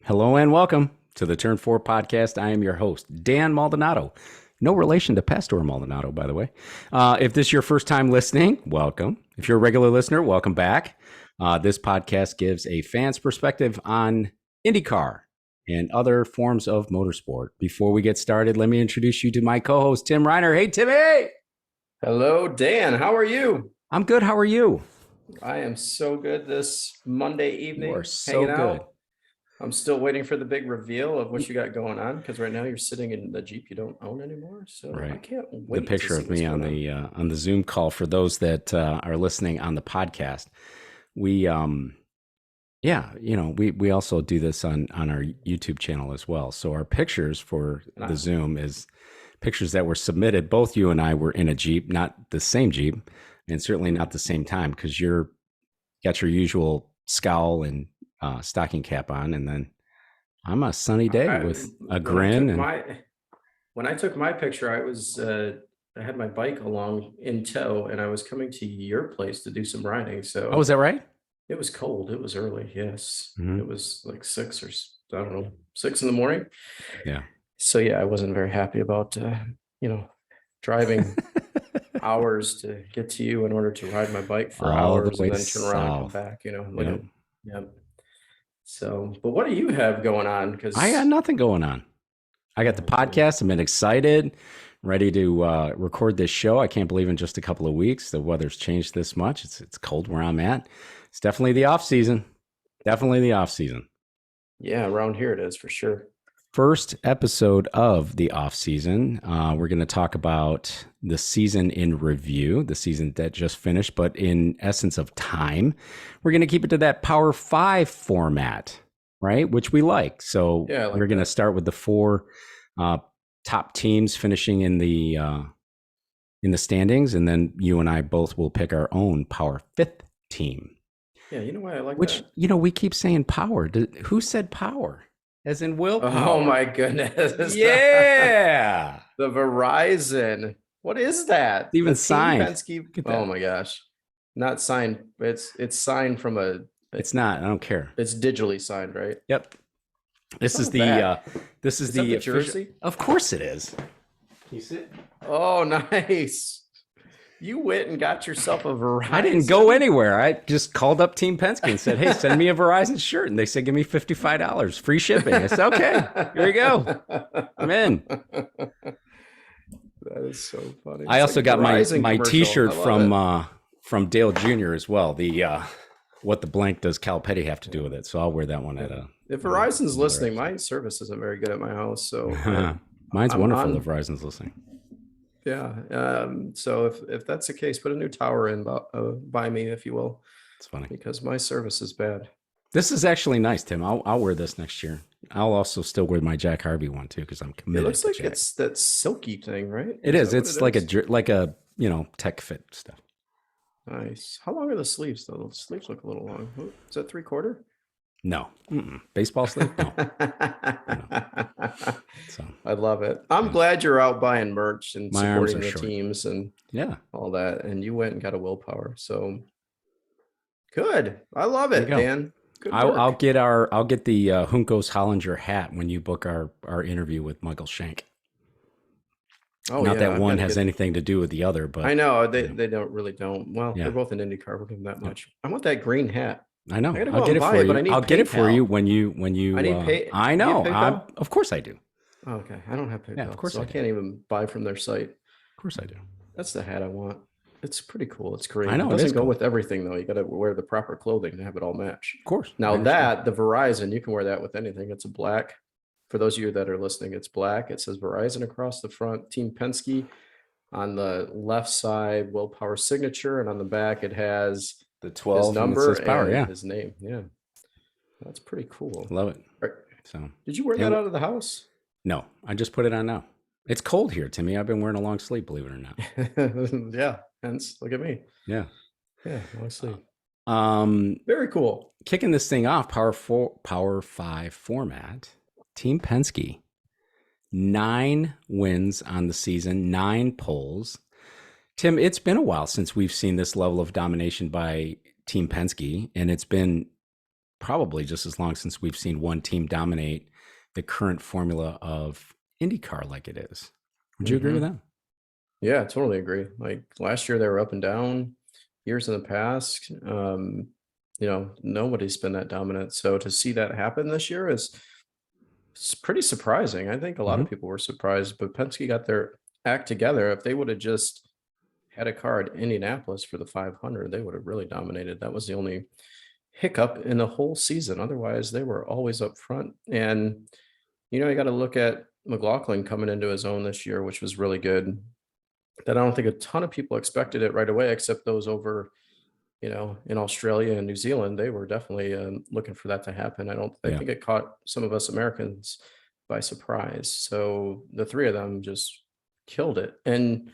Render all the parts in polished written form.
Hello and welcome to the Turn 4 podcast. I am your host, Dan Maldonado. No relation to Pastor Maldonado, by the way. If this is your first time listening, welcome. If you're a regular listener, welcome back. This podcast gives a fan's perspective on IndyCar and other forms of motorsport. Before we get started, let me introduce you to my co-host, Tim Reiner. Hey, Timmy! Hello, Dan. How are you? I'm good. How are you? I am so good this Monday evening. You are so hanging good. Out. I'm still waiting for the big reveal of what you got going on, because right now you're sitting in the Jeep you don't own anymore. So right. I can't wait. The picture of me on the Zoom call for those that are listening on the podcast. We we also do this on our YouTube channel as well. So our pictures for the Zoom is pictures that were submitted. Both you and I were in a Jeep, not the same Jeep, and certainly not the same time, because you're got your usual scowl and stocking cap on, and then I'm a sunny day with a grin. When I took my picture, I had my bike along in tow, and I was coming to your place to do some riding. So is that right? It was cold. It was early. Yes, It was like 6 in the morning. Yeah. So yeah, I wasn't very happy about driving hours to get to you in order to ride my bike for hours and then turn around and come back. Yeah. So, but what do you have going on? Because I got nothing going on. I got the podcast. I've been excited, ready to record this show. I can't believe in just a couple of weeks the weather's changed this much. It's cold where I'm at. It's definitely the off season. Yeah, around here it is for sure. First episode of the off season. We're going to talk about the season in review, the season that just finished, but in essence of time, we're going to keep it to that Power 5 format, right? Which we like. So we're going to start with the 4 top teams finishing in the standings, and then you and I both will pick our own Power 5th team. Yeah, you know why I like that? Which, we keep saying power. Who said power? As in willpower. Oh my goodness. Yeah. The Verizon. What is that? It's even signed. Penske. Oh my gosh. Not signed. It's signed from a. It's not. I don't care. It's digitally signed, right? Yep. This is the jersey. Of course it is. You see? Oh, nice. You went and got yourself a Verizon. I didn't go anywhere. I just called up Team Penske and said, hey, send me a Verizon shirt. And they said, give me $55, free shipping. I said, okay, here we go. I'm in. That is so funny. I also got my T-shirt from Dale Jr. as well. The what the blank does Cal Petty have to do with it? So I'll wear that one at a. If Verizon's listening, my service isn't very good at my house. So mine's wonderful if Verizon's listening. Yeah. So if that's the case, put a new tower in by me, if you will. It's funny because my service is bad. This is actually nice, Tim. I'll wear this next year. I'll also still wear my Jack Harvey one too, because I'm committed. It looks like Jack. It's that silky thing, right? It is. It's like a tech fit stuff. Nice. How long are the sleeves though? The sleeves look a little long. Is that 3/4? No. Baseball sleeve? No. So I love it. I'm glad you're out buying merch and supporting the teams and all that. And you went and got a willpower. So good. I love it, Dan. Good work. I'll get the Juncos Hollinger hat when you book our interview with Michael Shank. Oh, not that one has anything to do with the other, but I know they don't. Well, they're both in IndyCar. We'll give them that much. I want that green hat. I know. I'll get it for you. I'll get it for you when you. I need pay. I know. Of course I do. Okay, I don't have PayPal. Yeah, of course. So I can't even buy from their site. Of course I do. That's the hat I want. It's pretty cool. It's great. I know. It doesn't go with everything though. You got to wear the proper clothing to have it all match. Of course. Now the Verizon, you can wear that with anything. It's a black. For those of you that are listening, it's black. It says Verizon across the front. Team Penske on the left side. Willpower signature, and on the back it has the 12 his number and power, and his name. Yeah, that's pretty cool. Love it. So, did you wear that out of the house? No, I just put it on now. It's cold here, Timmy. I've been wearing a long sleeve, believe it or not. Yeah. Hence, look at me. Yeah. Yeah. Long sleeve. Very cool. Kicking this thing off, Power 5 format. Team Penske, 9 wins on the season, 9 poles. Tim, it's been a while since we've seen this level of domination by Team Penske, and it's been probably just as long since we've seen one team dominate the current formula of IndyCar like it is. Would you agree with that? Yeah, I totally agree. Like last year they were up and down, years in the past. Nobody's been that dominant. So to see that happen this year is it's pretty surprising. I think a lot of people were surprised, but Penske got their act together. If they would have just had a car at Indianapolis for the 500, they would have really dominated. That was the only hiccup in the whole season. Otherwise, they were always up front. And, you got to look at McLaughlin coming into his own this year, which was really good. That I don't think a ton of people expected it right away, except those over, in Australia and New Zealand. They were definitely looking for that to happen. I think it caught some of us Americans by surprise. So the three of them just killed it. And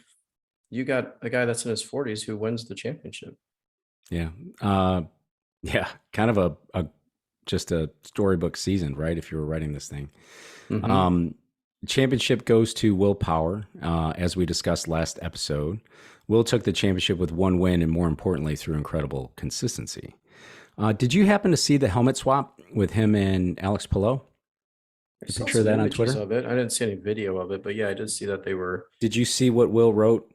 you got a guy that's in his 40s who wins the championship. Yeah. Yeah. Kind of just a storybook season, right? If you were writing this thing. Championship goes to Will Power, as we discussed last episode. Will took the championship with one win and, more importantly, through incredible consistency. Did you happen to see the helmet swap with him and Alex Palou? I saw some that on Twitter of it. I didn't see any video of it, but yeah, I did see that they were. Did you see what Will wrote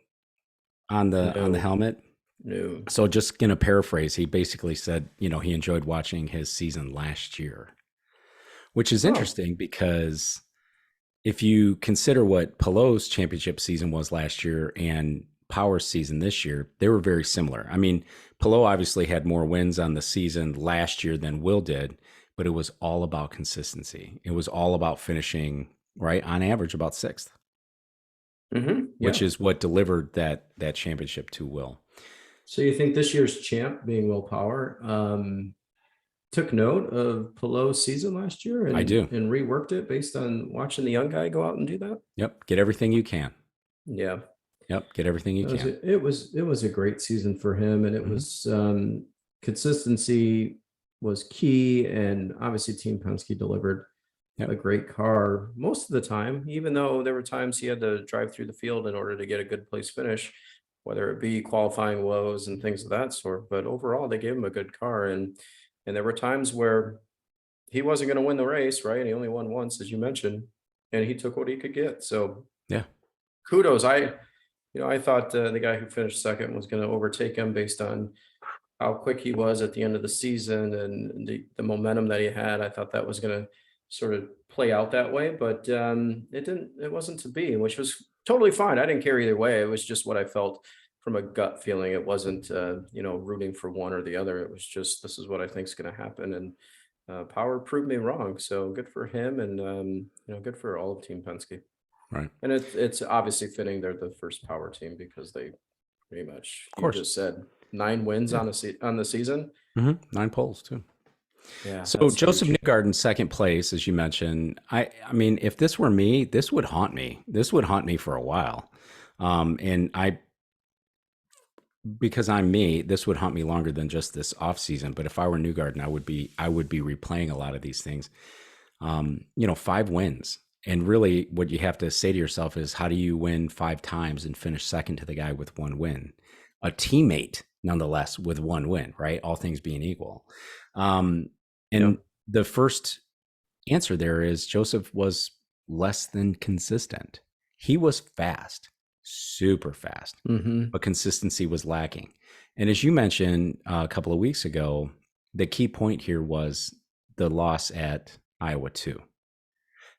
on the helmet? No. So just gonna paraphrase, he basically said, he enjoyed watching his season last year, which is interesting because if you consider what Palou's championship season was last year and Power's season this year, they were very similar. I mean, Palou obviously had more wins on the season last year than Will did, but it was all about consistency. It was all about finishing, right, on average about sixth, which is what delivered that championship to Will. So you think this year's champ, being Will Power, took note of Palou's season last year and, I do. And reworked it based on watching the young guy go out and do that? Yep. Get everything you can. Yeah. Yep. Get everything you can. It was a great season for him. And it was consistency was key. And obviously Team Penske delivered a great car most of the time, even though there were times he had to drive through the field in order to get a good place finish, whether it be qualifying woes and things of that sort. But overall, they gave him a good car. And there were times where he wasn't going to win the race, right? And he only won once, as you mentioned, and he took what he could get. So kudos. I thought the guy who finished second was going to overtake him based on how quick he was at the end of the season and the momentum that he had. I thought that was going to sort of play out that way, but it wasn't to be, which was totally fine. I didn't care either way. It was just what I felt from a gut feeling. It wasn't, rooting for one or the other. It was just, this is what I think is going to happen. And Power proved me wrong. So good for him. And, good for all of Team Penske. Right. And it's obviously fitting they're the first Power team because they pretty much, you just said 9 wins on the season. 9 poles too. Yeah. So Joseph Newgarden, second place, as you mentioned. I mean, if this were me, this would haunt me. This would haunt me for a while. Because I'm me, this would haunt me longer than just this off season. But if I were Newgarden, I would be replaying a lot of these things. 5 wins. And really what you have to say to yourself is, how do you win 5 times and finish second to the guy with 1 win? A teammate, nonetheless, with 1 win, right? All things being equal. The first answer there is Joseph was less than consistent. He was fast, super fast, but consistency was lacking. And as you mentioned a couple of weeks ago, the key point here was the loss at Iowa 2.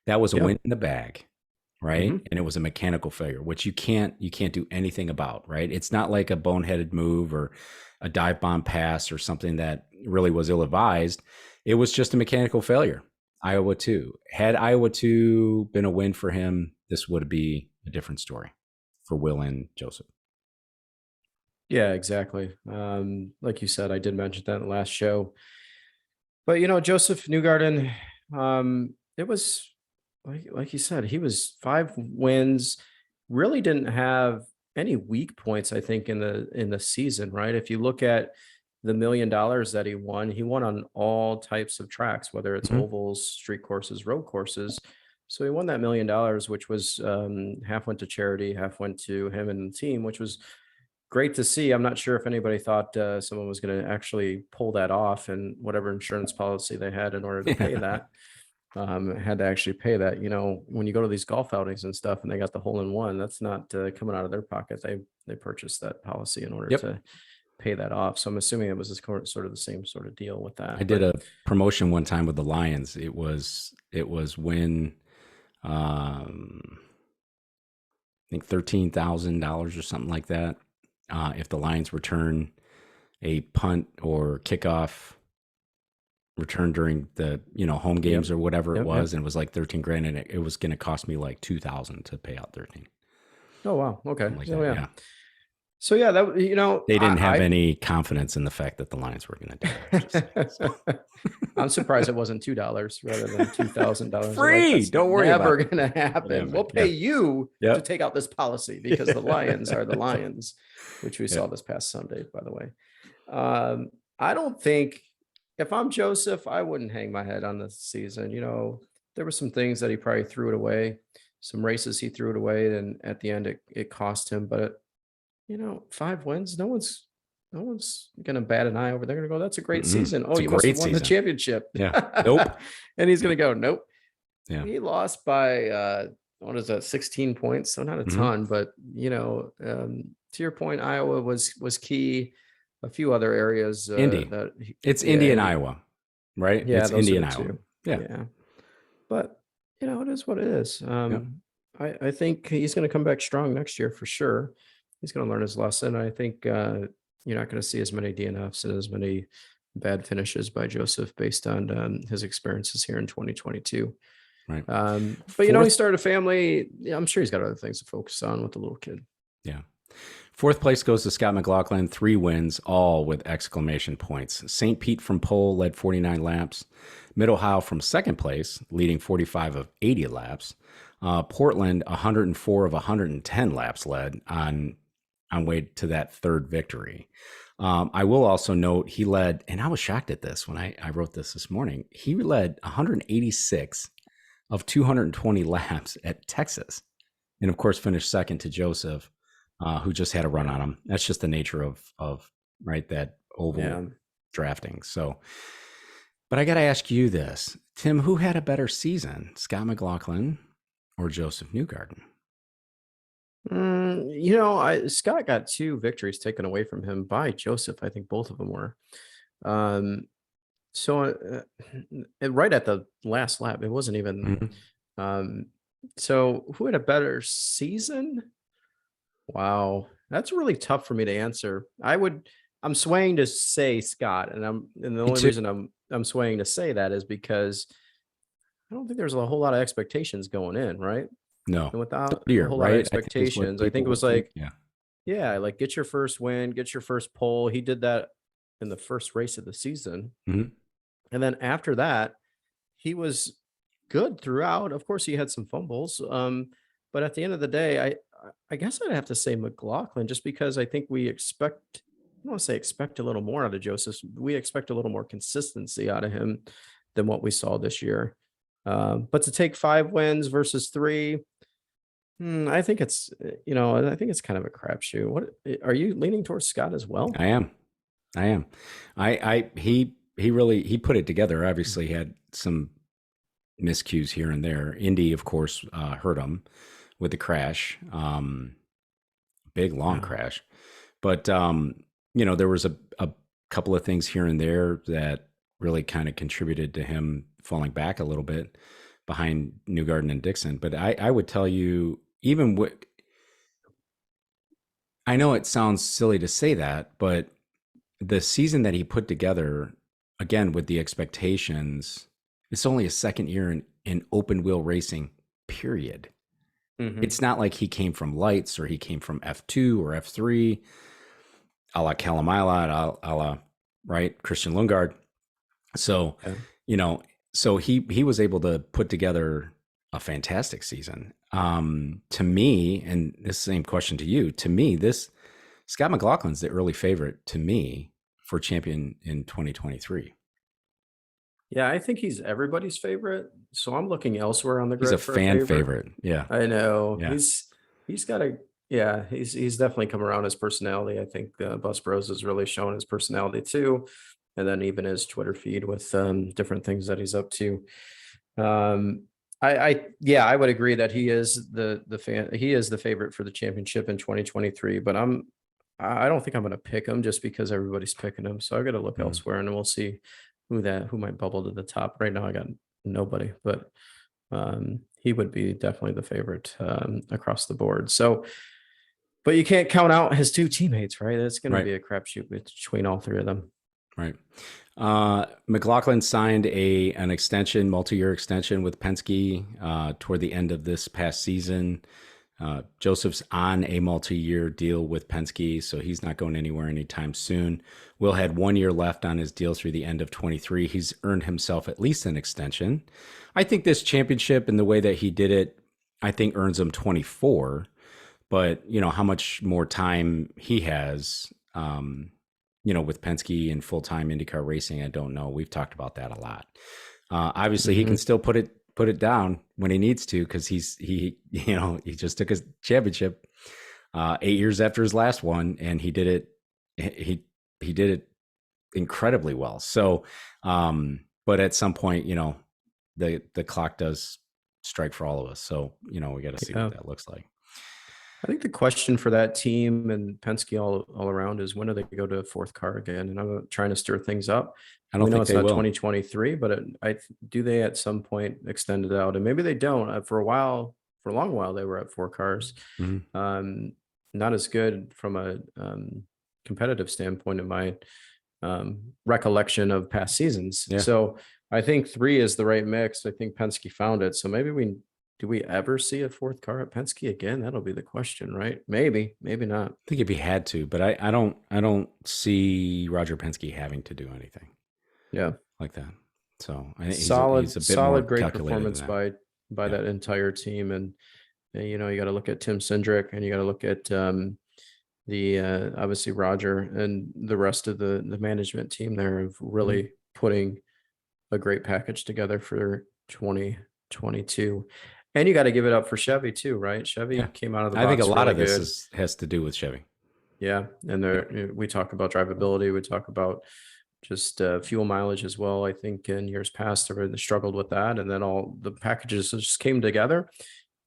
That was a win in the bag, right? And it was a mechanical failure, which you can't do anything about, right? It's not like a boneheaded move or a dive bomb pass or something that really was ill-advised. It was just a mechanical failure. Iowa 2. Had Iowa 2 been a win for him, this would be a different story for Will and Joseph. Yeah, exactly. Like you said, I did mention that in the last show. But, Joseph Newgarden, it was like you said, he was 5 wins, really didn't have any weak points, I think, in the season, right? If you look at the $1 million that he won on all types of tracks, whether it's ovals, street courses, road courses. So he won that $1 million, which was half went to charity, half went to him and the team, which was great to see. I'm not sure if anybody thought someone was going to actually pull that off, and whatever insurance policy they had in order to pay that, had to actually pay that. When you go to these golf outings and stuff and they got the hole-in-one, that's not coming out of their pocket. They purchased that policy in order to pay that off. So I'm assuming it was sort of the same sort of deal with that. I did a promotion one time with the Lions. It was when I think $13,000 or something like that. If the Lions return a punt or kickoff return during the home games or whatever it was, and it was like 13 grand, and it was going to cost me like 2,000 to pay out 13. Oh wow, okay. Like yeah. So yeah, that they didn't have any confidence in the fact that the Lions were going to do it. So. I'm surprised it wasn't $2 rather than $2,000. Free. Don't worry about it. Never going to happen. We'll pay you to take out this policy because the Lions are the Lions, which we saw this past Sunday, by the way. I don't think, if I'm Joseph, I wouldn't hang my head on this season. There were some things that he probably threw it away. Some races he threw it away, and at the end it cost him. But 5 wins, no one's gonna bat an eye over. They're gonna go, that's a great season. Oh, you must have won the championship. Yeah. Nope. And he's gonna go, nope. Yeah. He lost by 16 points, so not a ton, but to your point, Iowa was key. A few other areas. Indy. It's Indy and Iowa, right? Yeah, it's Indy and Iowa. Yeah. But it is what it is. I think he's going to come back strong next year for sure. He's going to learn his lesson. I think you're not going to see as many DNFs and as many bad finishes by Joseph based on his experiences here in 2022. Right. But he started a family. I'm sure he's got other things to focus on with the little kid. Yeah. 4th place goes to Scott McLaughlin, 3 wins, all with exclamation points. St. Pete from pole led 49 laps. Mid-Ohio from 2nd place, leading 45 of 80 laps. Portland, 104 of 110 laps led on way to that 3rd victory. I will also note he led, and I was shocked at this when I wrote this morning, he led 186 of 220 laps at Texas. And of course, finished second to Joseph, who just had a run on him. That's just the nature of that oval drafting. So, but I got to ask you this, Tim, who had a better season, Scott McLaughlin or Joseph Newgarden? Scott got 2 victories taken away from him by Joseph. I think both of them were. So right at the last lap, it wasn't even. So who had a better season? Wow, that's really tough for me to answer. I'm swaying to say Scott, and the only reason I'm swaying to say that is because I don't think there's a whole lot of expectations going in, right? No, and without a whole lot of expectations, I think it was like, like get your first win, get your first pole. He did that in the first race of the season, and then after that, he was good throughout. Of course, he had some fumbles, but at the end of the day, I guess I'd have to say McLaughlin, just because I think I don't want to say expect a little more out of Joseph. We expect a little more consistency out of him than what we saw this year. But to take 5 wins versus 3, I think it's, I think it's kind of a crapshoot. What are you leaning towards Scott as well? I am. He really put it together. Obviously, he had some miscues here and there. Indy, of course, hurt him with the crash, big long crash. But there was a couple of things here and there that really kind of contributed to him falling back a little bit behind Newgarden and Dixon. But I would tell you, I know it sounds silly to say that, but the season that he put together, again, with the expectations, it's only a 2nd year in open wheel racing, period. It's not like he came from lights or he came from F2 or F3, a la Callum Ilott, a la Christian Lundgaard. So, so he was able to put together a fantastic season. To me, and this same question to you, to me, this Scott McLaughlin's the early favorite to me for champion in 2023. Yeah, I think he's everybody's favorite. So I'm looking elsewhere on the grid. He's a fan favorite. Yeah, I know. Yeah. He's got a Yeah, he's definitely come around his personality. I think Bus Bros has really shown his personality too, and then even his Twitter feed with different things that he's up to. Um, yeah, I would agree that he is he is the favorite for the championship in 2023. But I don't think I'm going to pick him just because everybody's picking him. So I got to look Mm. elsewhere, and we'll see who might bubble to the top. Right now, I got nobody, but he would be definitely the favorite across the board. So. But you can't count out his two teammates, right? It's going to Right. be a crapshoot between all three of them. Right. McLaughlin signed an extension, multi-year extension with Penske toward the end of this past season. Joseph's on a multi-year deal with Penske, so he's not going anywhere anytime soon. Will had 1 year left on his deal through the end of 23. He's earned himself at least an extension. I think this championship and the way that he did it, I think earns him 24. But how much more time he has, with Penske and full-time IndyCar racing, I don't know. We've talked about that a lot. Obviously, he can still put it down when he needs to, because he just took his championship 8 years after his last one, and he did it. He did it incredibly well. So, but at some point, the clock does strike for all of us. So we got to see what that looks like. I think the question for that team and Penske all around is, when do they go to a fourth car again? And I'm trying to stir things up. I don't think it's they not will. 2023, but do they at some point extend it out? And maybe they don't. For a long while, they were at four cars. Mm-hmm. Not as good from a competitive standpoint in my recollection of past seasons. Yeah. So I think three is the right mix. I think Penske found it. So maybe do we ever see a fourth car at Penske again? That'll be the question, right? Maybe not. I think if he had to, but I don't see Roger Penske having to do anything. Yeah, like that. So I think he's a bit more great performance by that entire team, and you got to look at Tim Cindric, and you got to look at the obviously Roger and the rest of the management team there of really putting a great package together for 2022. And you got to give it up for Chevy too, right? Chevy came out of the box. I think a lot really of this has to do with Chevy. Yeah, and we talk about drivability. We talk about just fuel mileage as well. I think in years past, they struggled with that, and then all the packages just came together.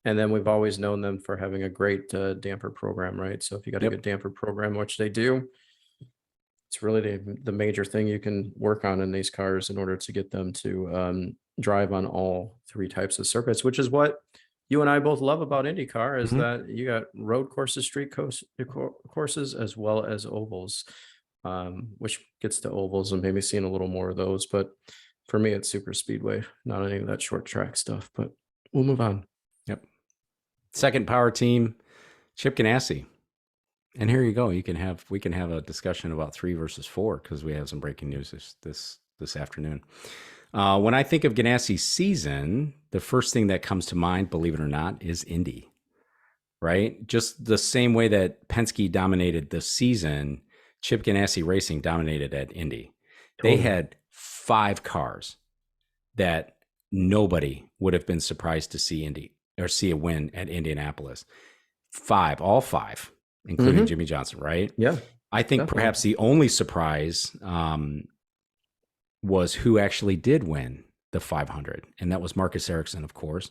And then we've always known them for having a great damper program, right? So if you got a good damper program, which they do, it's really the major thing you can work on in these cars in order to get them to drive on all three types of circuits, which is what you and I both love about IndyCar, is that you got road courses, street courses, as well as ovals, which gets to ovals and maybe seeing a little more of those. But for me, it's super speedway, not any of that short track stuff. But we'll move on. Yep. Second power team, Chip Ganassi. And here you go. We can have a discussion about 3 versus 4, because we have some breaking news this afternoon. When I think of Ganassi's season, the first thing that comes to mind, believe it or not, is Indy. Right? Just the same way that Penske dominated the season, Chip Ganassi Racing dominated at Indy. Totally. They had 5 cars that nobody would have been surprised to see see a win at Indianapolis. All 5. Including Jimmy Johnson, right? Yeah. I think perhaps the only surprise was who actually did win the 500, and that was Marcus Erickson, of course.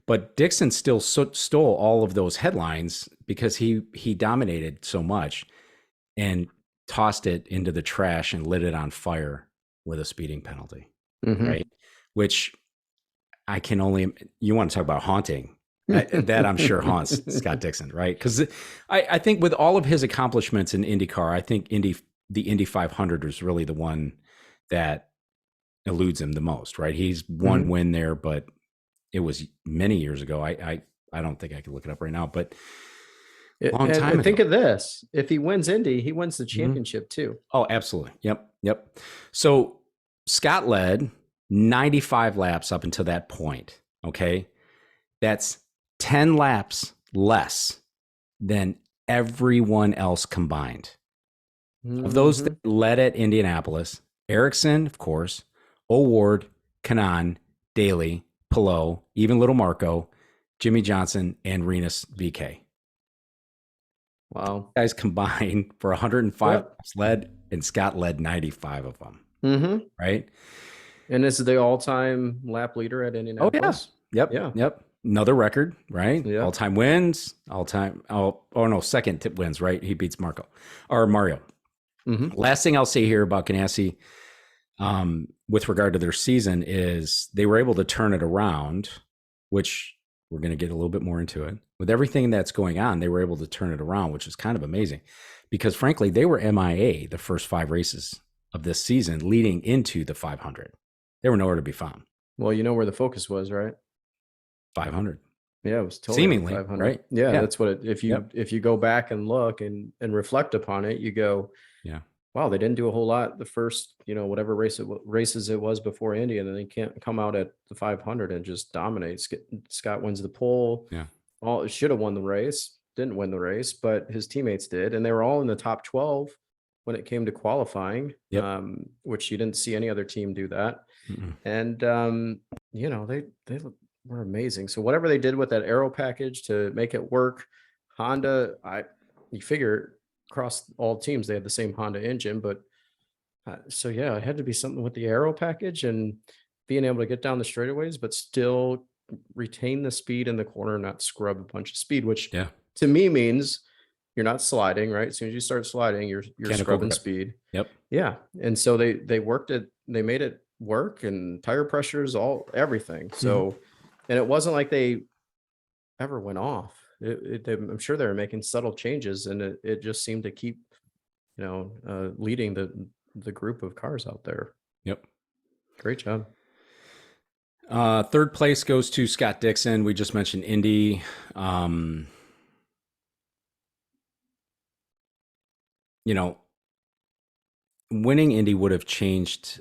But Dixon still stole all of those headlines because he dominated so much and tossed it into the trash and lit it on fire with a speeding penalty, right? Which you want to talk about haunting. That I'm sure haunts Scott Dixon, right? Because I think with all of his accomplishments in IndyCar, I think the Indy 500 is really the one that eludes him the most, right? He's one win there, but it was many years ago. I don't think I can look it up right now, but long time ago. Think of this: if he wins Indy, he wins the championship too. Oh, absolutely. Yep. So Scott led 95 laps up until that point. Okay, that's 10 laps less than everyone else combined. Of those that led at Indianapolis, Erickson, of course, O'Ward, Kanaan, Daly, Pillow, even Little Marco, Jimmy Johnson, and Renus VK. Wow. Guys combined for 105 Yep. laps led, and Scott led 95 of them. Mm-hmm. Right. And this is the all-time lap leader at Oh yeah. Indianapolis. Yep. Yeah. Yep. Another record, right? Yep. All-time wins, all-time. Oh no, second wins, right? He beats Mario. Mm-hmm. Last thing I'll say here about Ganassi, with regard to their season, is they were able to turn it around, which we're going to get a little bit more into it. With everything that's going on, they were able to turn it around, which is kind of amazing, because frankly, they were MIA the first 5 races of this season leading into the 500. They were nowhere to be found. Well, you know where the focus was, right? 500. Yeah, it was totally Seemingly, 500. right? Yeah, Yeah. that's what it, if you go back and look and reflect upon it, you go, Yeah. wow, they didn't do a whole lot the first, whatever races it was before Indy, and then they can't come out at the 500 and just dominate. Scott wins the pole. Yeah. All should have won the race, didn't win the race, but his teammates did, and they were all in the top 12 when it came to qualifying. Yep. Which you didn't see any other team do that. Mm-mm. And they were amazing. So whatever they did with that aero package to make it work, Honda, you figure across all teams they had the same Honda engine, but so yeah, it had to be something with the aero package and being able to get down the straightaways, but still retain the speed in the corner and not scrub a bunch of speed, which to me means you're not sliding, right? As soon as you start sliding, you're scrubbing speed. Yep. Yeah. And so they worked it, they made it work, and tire pressures, everything. So, and it wasn't like they ever went off. I'm sure they were making subtle changes, and it just seemed to keep, leading the group of cars out there. Yep. Great job. Third place goes to Scott Dixon. We just mentioned Indy. Winning Indy would have changed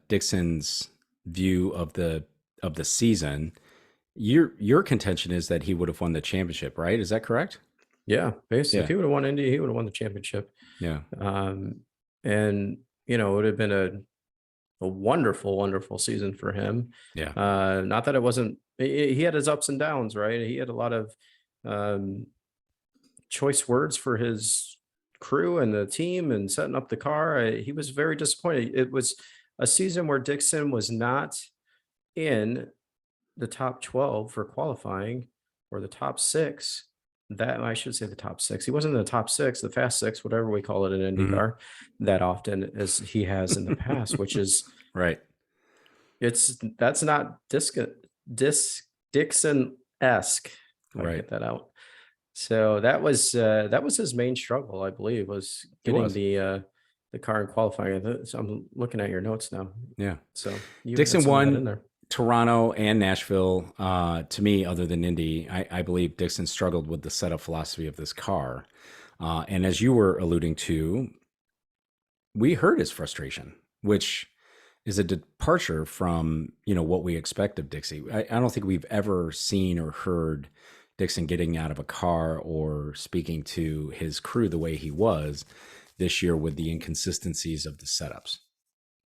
Dixon's view of the season. Your contention is that he would have won the championship, right? Is that correct? Yeah, basically, if he would have won Indy, he would have won the championship. Yeah. And it would have been a wonderful, wonderful season for him. Yeah. Not that it wasn't. He had his ups and downs, right? He had a lot of choice words for his crew and the team and setting up the car. He was very disappointed. It was a season where Dixon was not in the top 12 for qualifying, or the top 6. That I should say the top 6. He wasn't in the top 6, the fast 6, whatever we call it in IndyCar, that often as he has in the past, which is right. That's not Dixon-esque. Right. Get that out. So that was his main struggle, I believe, was getting the car in qualifying. So I'm looking at your notes now. Yeah. So Dixon won Toronto and Nashville. To me, other than Indy, I believe Dixon struggled with the setup philosophy of this car. And as you were alluding to, we heard his frustration, which is a departure from, what we expect of Dixie. I don't think we've ever seen or heard Dixon getting out of a car or speaking to his crew the way he was this year, with the inconsistencies of the setups,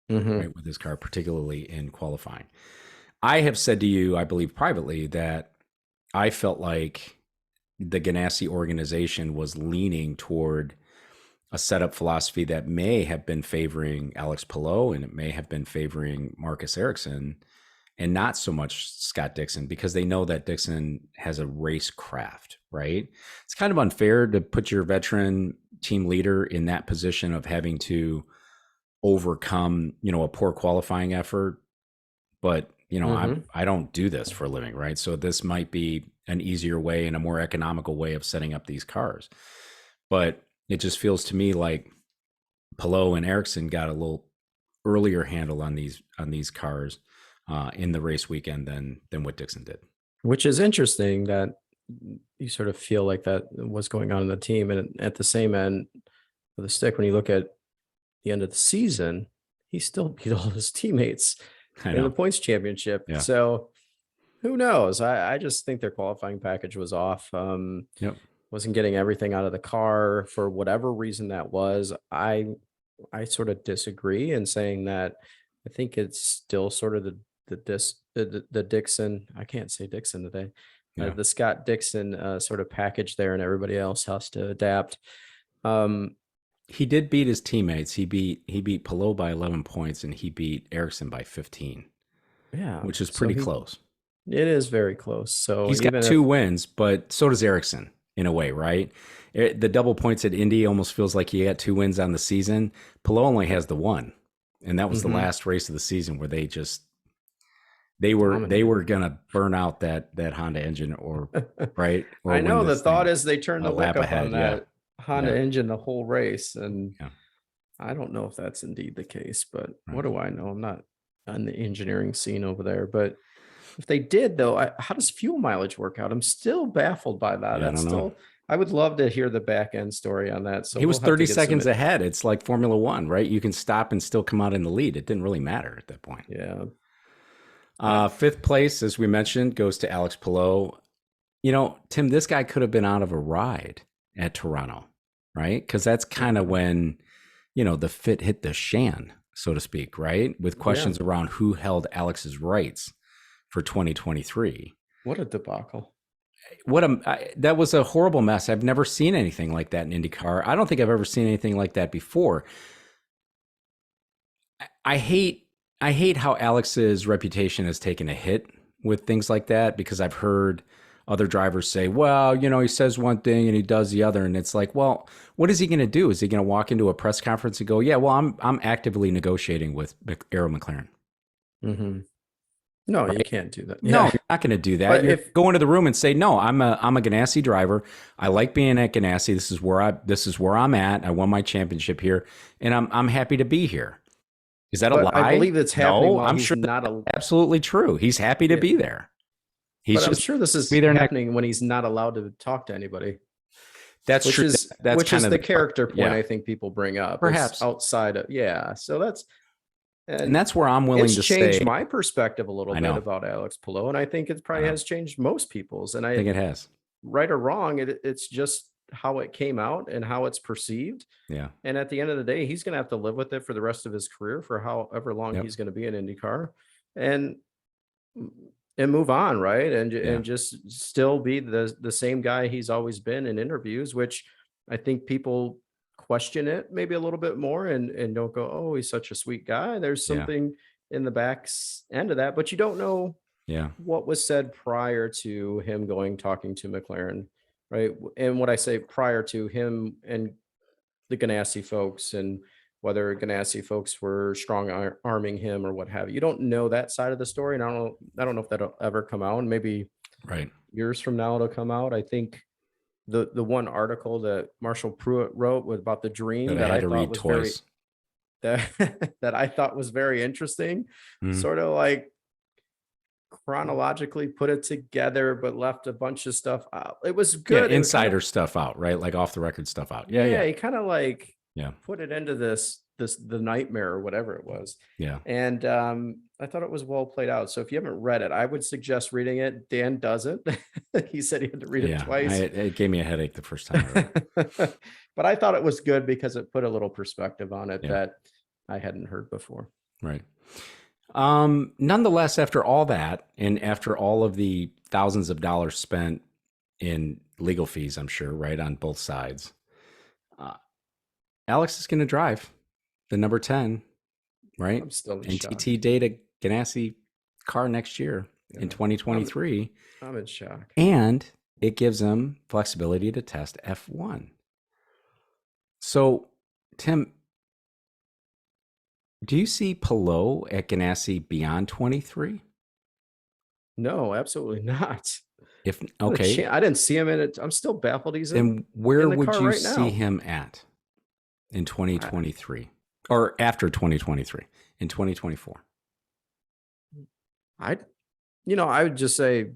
right, with his car, particularly in qualifying. I have said to you, I believe privately, that I felt like the Ganassi organization was leaning toward a setup philosophy that may have been favoring Alex Palou, and it may have been favoring Marcus Erickson, and not so much Scott Dixon, because they know that Dixon has a race craft, right? It's kind of unfair to put your veteran team leader in that position of having to overcome, a poor qualifying effort. But, I don't do this for a living, right? So this might be an easier way and a more economical way of setting up these cars. But it just feels to me like Palou and Erickson got a little earlier handle on these cars in the race weekend than what Dixon did. Which is interesting that you sort of feel like that was going on in the team. And at the same end of the stick, when you look at the end of the season, he still beat all his teammates in the points championship. Yeah. So who knows? I just think their qualifying package was off. Wasn't getting everything out of the car for whatever reason that was. I sort of disagree in saying that I think it's still sort of the Dixon. I can't say Dixon today. the Scott Dixon sort of package there, and everybody else has to adapt. He did beat his teammates. He beat Palou by 11 points, and he beat Erickson by 15. Yeah, which is pretty close. It is very close. So he's got 2 wins, but so does Erickson in a way, right? The double points at Indy almost feels like he got 2 wins on the season. Palou only has the 1, and that was the last race of the season where they were gonna burn out that Honda engine, or right. Or I know the thought is they turned the lap up on that Honda engine the whole race, and I don't know if that's indeed the case, but what do I know? I'm not on the engineering scene over there, but if they did, though, how does fuel mileage work out? I'm still baffled by that. Yeah, I don't know. I would love to hear the back end story on that. So he was 30 seconds ahead. It's like Formula One, right? You can stop and still come out in the lead. It didn't really matter at that point. Yeah. 5th place, as we mentioned, goes to Alex Palou. Tim, this guy could have been out of a ride at Toronto, right? Because that's kind of when, the fit hit the shan, so to speak, right? With questions around who held Alex's rights for 2023. What a debacle. That was a horrible mess. I've never seen anything like that in IndyCar. I don't think I've ever seen anything like that before. I hate how Alex's reputation has taken a hit with things like that, because I've heard other drivers say, well, he says one thing and he does the other. And it's like, well, what is he going to do? Is he going to walk into a press conference and go, yeah, well, I'm actively negotiating with McLaren? Mm-hmm. No, right? You can't do that. No, you're not going to do that. But you're going to the room and say, no, I'm a Ganassi driver. I like being at Ganassi. This is where I'm at. I won my championship here, and I'm happy to be here. Is that a lie? I believe it's happening. I'm sure not absolutely true. He's happy to be there. I'm sure this is happening when he's not allowed to talk to anybody. That's true. Which is the character point I think people bring up. Perhaps it's outside of So that's. And that's where I'm willing to say. It's changed my perspective a little bit about Alex Palou, and I think it probably has changed most people's. And I think it has. Right or wrong, it's just how it came out and how it's perceived. Yeah. And at the end of the day, he's going to have to live with it for the rest of his career, for however long he's going to be in IndyCar, and move on, right? And just still be the same guy he's always been in interviews, which I think people question it maybe a little bit more and don't go, oh, he's such a sweet guy. There's something in the back end of that, but you don't know what was said prior to him talking to McLaren, right? And what I say prior to him and the Ganassi folks, and whether Ganassi folks were strong arming him or what have you. You don't know that side of the story, and I don't know if that'll ever come out. And maybe years from now it'll come out. I think the one article that Marshall Pruitt wrote was about the dream that I thought was twice. that I thought was very interesting. Sort of like chronologically put it together, but left a bunch of stuff out. It was good. Insider stuff out, right? Like off the record stuff out. Yeah. He kind of like put it into the nightmare or whatever it was. Yeah. And I thought it was well played out. So if you haven't read it, I would suggest reading it. Dan doesn't. He said he had to read it twice. It gave me a headache the first time I read it. But I thought it was good because it put a little perspective on it that I hadn't heard before. Right. Nonetheless, after all that, and after all of the thousands of dollars spent in legal fees, I'm sure, right, on both sides, Alex is going to drive the number 10, right? I'm still in NTT Data Ganassi car next year in 2023. I'm in shock. And it gives him flexibility to test F1. So, Tim, do you see Palou at Ganassi beyond 23? No, absolutely not. I didn't see him in it. I'm still baffled he's in. And where would you see him at in 2023 or after 2023 in 2024? I would just say,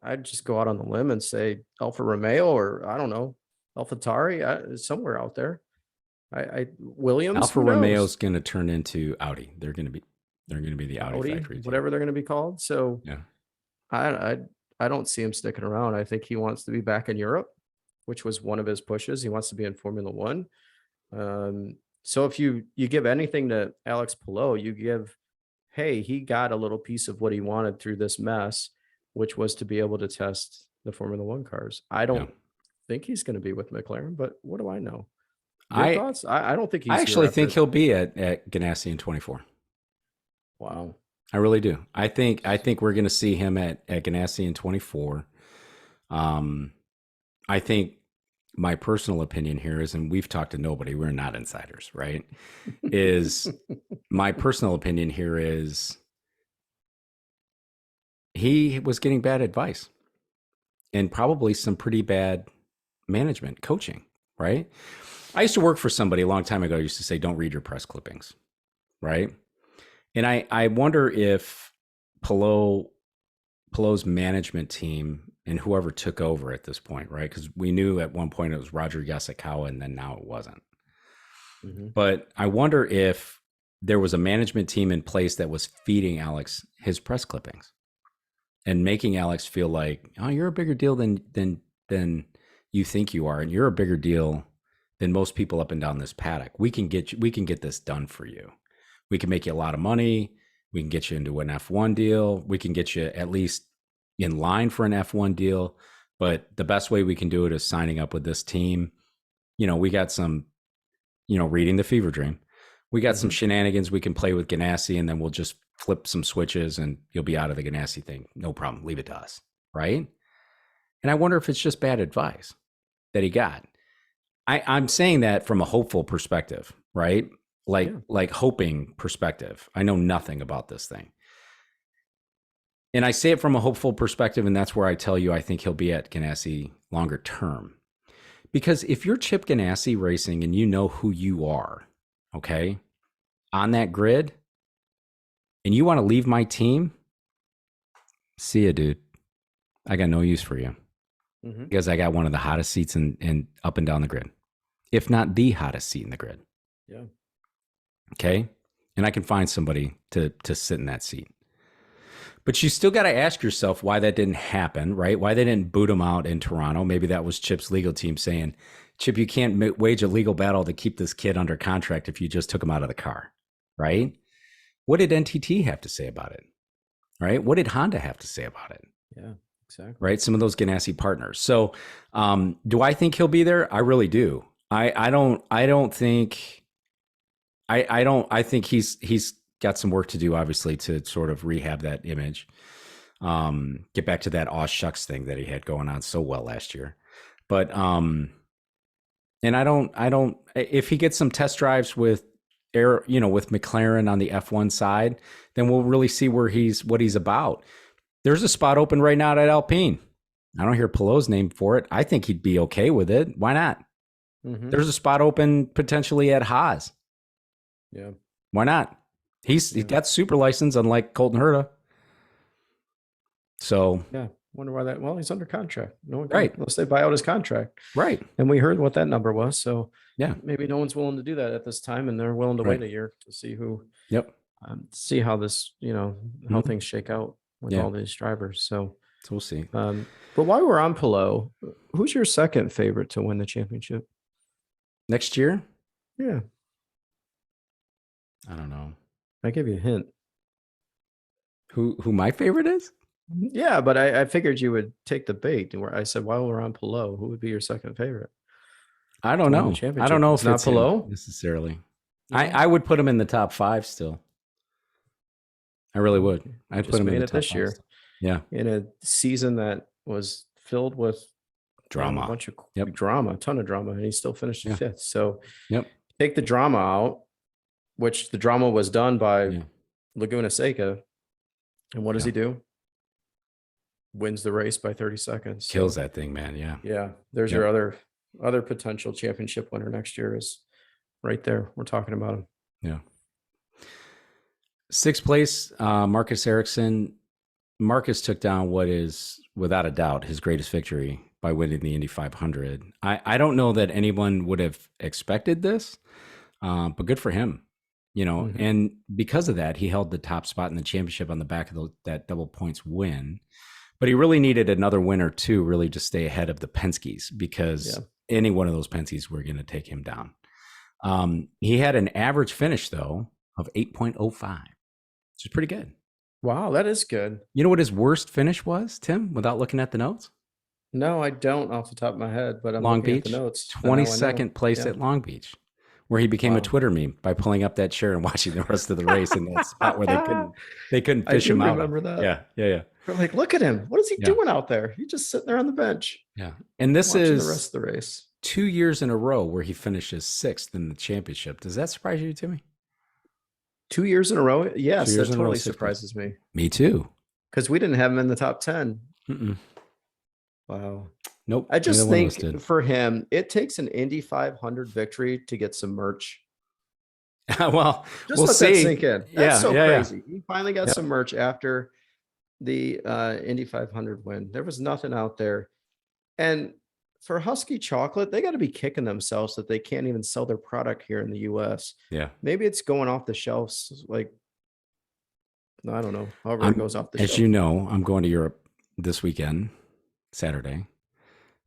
I'd just go out on the limb and say Alfa Romeo, or I don't know, AlphaTauri, somewhere out there. Williams. Alfa Romeo's going to turn into Audi. They're going to be the Audi factory, whatever they're going to be called. So I don't see him sticking around. I think he wants to be back in Europe, which was one of his pushes. He wants to be in Formula One. So if you give anything to Alex Palou, you give, hey, he got a little piece of what he wanted through this mess. which was to be able to test the Formula One cars. I don't think he's going to be with McLaren, but what do I know? Your thoughts? I don't think he's. I actually think he'll be at Ganassi in 24. Wow. I really do. I think we're going to see him at Ganassi in 24. I think my personal opinion here is, and we've talked to nobody, we're not insiders, right? Is my personal opinion here is he was getting bad advice and probably some pretty bad management coaching, right? I used to work for somebody a long time ago who used to say, don't read your press clippings, right? And I wonder if Palou Palou's management team and whoever took over at this point, right? Because we knew at one point it was Roger Yasukawa, and then now it wasn't. Mm-hmm. But I wonder if there was a management team in place that was feeding Alex his press clippings and making Alex feel like, oh, you're a bigger deal than you think you are, and you're a bigger deal than most people up and down this paddock. We can get this done for you. We can make you a lot of money. We can get you into an F1 deal. We can get you at least in line for an F1 deal. But the best way we can do it is signing up with this team. You know, we got some, reading the fever dream. We got some shenanigans we can play with Ganassi, and then we'll just flip some switches and you'll be out of the Ganassi thing. No problem. Leave it to us. Right. And I wonder if it's just bad advice that he got. I'm saying that from a hopeful perspective, right? Like hoping perspective. I know nothing about this thing. And I say it from a hopeful perspective, and that's where I tell you I think he'll be at Ganassi longer term. Because if you're Chip Ganassi Racing and you know who you are, okay, on that grid, and you want to leave my team, see ya, dude. I got no use for you. Because I got one of the hottest seats in up and down the grid, if not the hottest seat in the grid. Yeah. Okay. And I can find somebody to sit in that seat. But you still got to ask yourself why that didn't happen, right? Why they didn't boot him out in Toronto. Maybe that was Chip's legal team saying, Chip, you can't wage a legal battle to keep this kid under contract if you just took him out of the car, right? What did NTT have to say about it, right? What did Honda have to say about it? Yeah. Exactly. Right. Some of those Ganassi partners. So do I think he'll be there? I really do. I think he's got some work to do, obviously, to sort of rehab that image. Get back to that aw shucks thing that he had going on so well last year. But and I don't if he gets some test drives with with McLaren on the F1 side, then we'll really see what he's about. There's a spot open right now at Alpine. I don't hear Palou's name for it. I think he'd be okay with it. Why not? There's a spot open potentially at Haas. Yeah. Why not? He's got super license, unlike Colton Herta. So yeah, wonder why that. Well, he's under contract. No one right. Unless they buy out his contract. Right. And we heard what that number was. So yeah, maybe no one's willing to do that at this time, and they're willing to wait a year to see who. Yep. See how this, how things shake out with all these drivers. So we'll see. But while we're on Palou, who's your second favorite to win the championship next year? Yeah. I don't know. I give you a hint. Who my favorite is? Yeah, but I figured you would take the bait. Where I said, while we're on Palou, who would be your second favorite? I don't know. I don't know if it's not Palou necessarily. Yeah. I would put him in the top 5 still. I really would. I'd put him in the top this year. Still. Yeah. In a season that was filled with drama, a bunch of drama, a ton of drama, and he still finished 5th. So take the drama out, which the drama was done by Laguna Seca. And what does he do? Wins the race by 30 seconds. Kills that thing, man. Yeah. Yeah. There's your other potential championship winner next year is right there. We're talking about him. Yeah. 6th place, Marcus Erickson. Marcus took down what is, without a doubt, his greatest victory by winning the Indy 500. I don't know that anyone would have expected this, but good for him. And because of that, he held the top spot in the championship on the back of that double points win. But he really needed another win or two really to stay ahead of the Penskes, because any one of those Penskes were going to take him down. He had an average finish, though, of 8.05, which is pretty good. Wow, that is good. You know what his worst finish was, Tim, without looking at the notes? No, I don't off the top of my head, but I'm Long looking at the Beach, notes. Now I know. 22nd place Yeah. at Long Beach, where he became a Wow. Twitter meme by pulling up that chair and watching the rest of the race in that spot where they couldn't I fish do him out of. remember that. Yeah, yeah, yeah. We're like, look at him. What is he Yeah. doing out there? He's just sitting there on the bench. Yeah. And this watching is the rest of the race. 2 years in a row where he finishes 6th in the championship. Does that surprise you, Timmy? 2 years in a row? Yes, 2 years that in a row, totally 6th place. surprises me. Me too. Because we didn't have him in the top 10. Mm-mm. Wow. Nope. I just think for him, it takes an Indy 500 victory to get some merch. Well, just we'll let see. that sink in. That's so crazy. Yeah. He finally got some merch after the Indy 500 win. There was nothing out there. And for Husky Chocolate, they got to be kicking themselves that they can't even sell their product here in the US. Yeah. Maybe it's going off the shelves. Like, I don't know. However it goes off the shelf. As you know, I'm going to Europe this weekend, Saturday.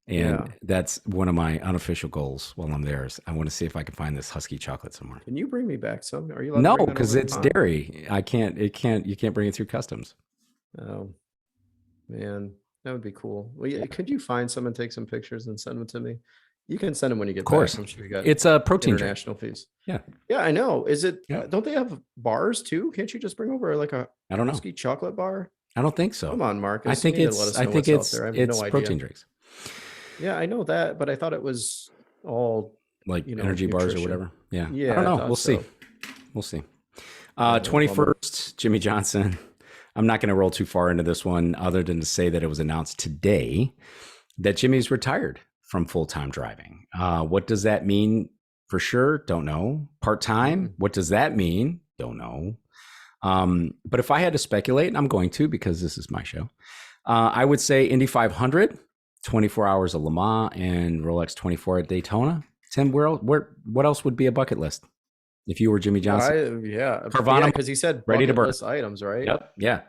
And that's one of my unofficial goals while I'm there. Is I want to see if I can find this Husky chocolate somewhere. Can you bring me back some? Are you no, because it's dairy. You can't bring it through customs. Oh, man, that would be cool. Well, yeah, could you find some and take some pictures and send them to me? You can send them when you get back. I'm sure you got it's a protein international fees. Yeah. Yeah, I know. Is it, don't they have bars too? Can't you just bring over like a I don't know. Husky chocolate bar? I don't think so. Come on, Marcus. I think it's protein drinks. Yeah, I know that, but I thought it was all like energy bars or whatever. Yeah. Yeah. I don't know. We'll see. We'll see. 21st, Jimmy Johnson. I'm not going to roll too far into this one other than to say that it was announced today that Jimmy's retired from full-time driving. What does that mean for sure? Don't know. Part-time? What does that mean? Don't know. But if I had to speculate, and I'm going to because this is my show, I would say Indy 500, 24 hours of Le Mans, and Rolex 24 at Daytona. Tim, what else would be a bucket list if you were Jimmy Johnson? Carvana, because he said ready to burn items, right? Yep. Yeah.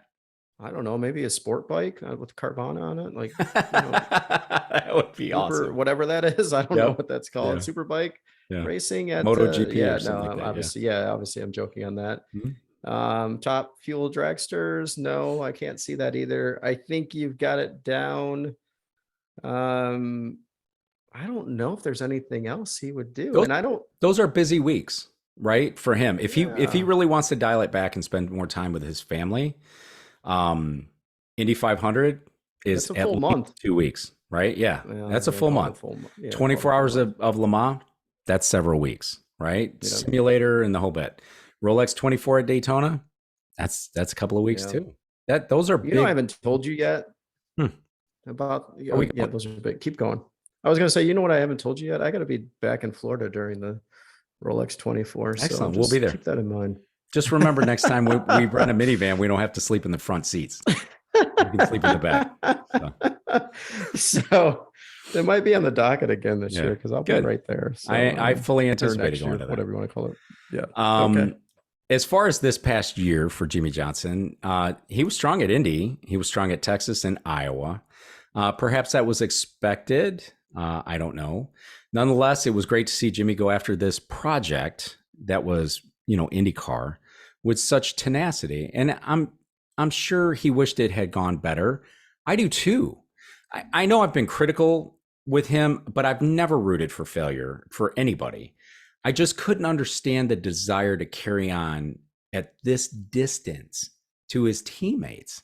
I don't know, maybe a sport bike with Carvana on it, like that would be awesome. Whatever that is, I don't know what that's called. Super bike racing at MotoGP. Obviously, I'm joking on that. Top fuel dragsters, no, I can't see that either. I think you've got it down. I don't know if there's anything else he would do, those are busy weeks, right, for him. If he really wants to dial it back and spend more time with his family, Indy 500 is at full month, 2 weeks, right? Yeah, that's a full month. 24 hours of Le Mans, that's several weeks, right? Simulator and the whole bit. Rolex 24 at Daytona, that's a couple of weeks too. Those are big. I haven't told you yet about. Those are big. Keep going. I was going to say, what I haven't told you yet? I got to be back in Florida during the Rolex 24. Excellent. So we'll be there. Keep that in mind. Just remember, next time we rent a minivan, we don't have to sleep in the front seats. We can sleep in the back. So it might be on the docket again this year because I'll be right there. So, I fully anticipate going to that. Whatever you want to call it. Yeah. As far as this past year for Jimmy Johnson, he was strong at Indy. He was strong at Texas and Iowa. Perhaps that was expected. I don't know. Nonetheless, it was great to see Jimmy go after this project that was, IndyCar with such tenacity. And I'm sure he wished it had gone better. I do too. I know I've been critical with him, but I've never rooted for failure for anybody. I just couldn't understand the desire to carry on at this distance to his teammates.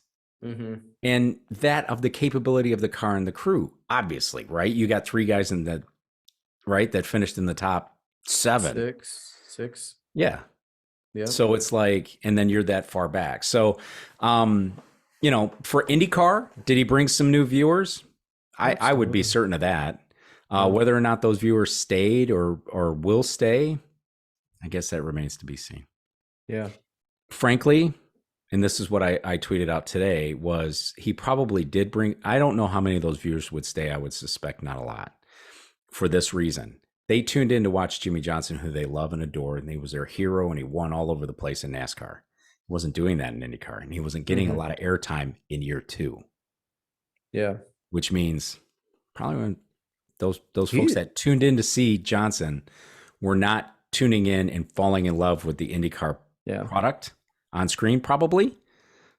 And that of the capability of the car and the crew, obviously, right? You got 3 guys that finished in the top 7. 6. Yeah. So it's like, and then you're that far back. So, for IndyCar, did he bring some new viewers? I would be certain of that. Whether or not those viewers stayed or will stay, I guess that remains to be seen. Yeah. Frankly, and this is what I tweeted out today, was he probably did bring, I don't know how many of those viewers would stay. I would suspect not a lot for this reason. They tuned in to watch Jimmy Johnson, who they love and adore, and he was their hero, and he won all over the place in NASCAR. He wasn't doing that in IndyCar, and he wasn't getting a lot of airtime in year 2. Yeah. Which means probably when those folks that tuned in to see Johnson were not tuning in and falling in love with the IndyCar product on screen, probably.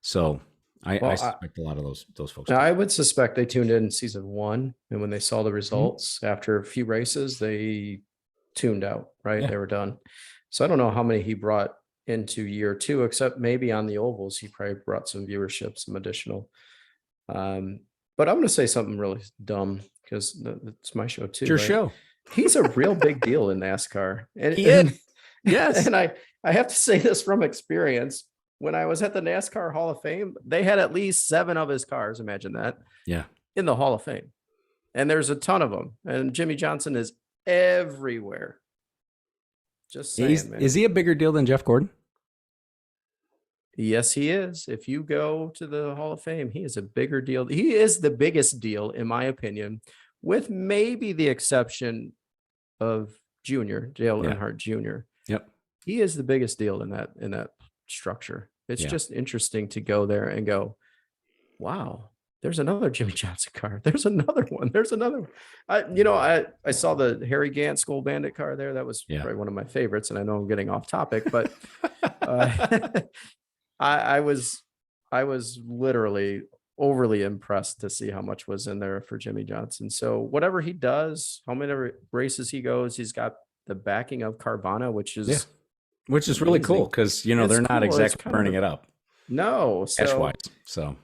So I Well, suspect a lot of those folks. I would suspect they tuned in season 1, and when they saw the results after a few races, they tuned out, right? Yeah. They were done. So I don't know how many he brought into year 2, except maybe on the ovals, he probably brought some viewership, some additional. But I'm going to say something really dumb because it's my show too. It's your right? show. He's a real big deal in NASCAR. He is. Yes. And I have to say this from experience. When I was at the NASCAR Hall of Fame, they had at least 7 of his cars. Imagine that. Yeah. In the Hall of Fame. And there's a ton of them. And Jimmie Johnson is everywhere. Just saying, man. Is he a bigger deal than Jeff Gordon? Yes, he is. If you go to the Hall of Fame, he is a bigger deal. He is the biggest deal, in my opinion, with maybe the exception of Dale Earnhardt Jr. Yep. He is the biggest deal in that structure. It's just interesting to go there and go, wow, there's another Jimmie Johnson car. There's another one. There's another one. I saw the Harry Gant Skull Bandit car there. That was probably one of my favorites. And I know I'm getting off topic, but I was literally overly impressed to see how much was in there for Jimmie Johnson. So whatever he does, how many races he goes, he's got the backing of Carvana, which is really cool because they're not exactly burning it up. No, cash-wise. So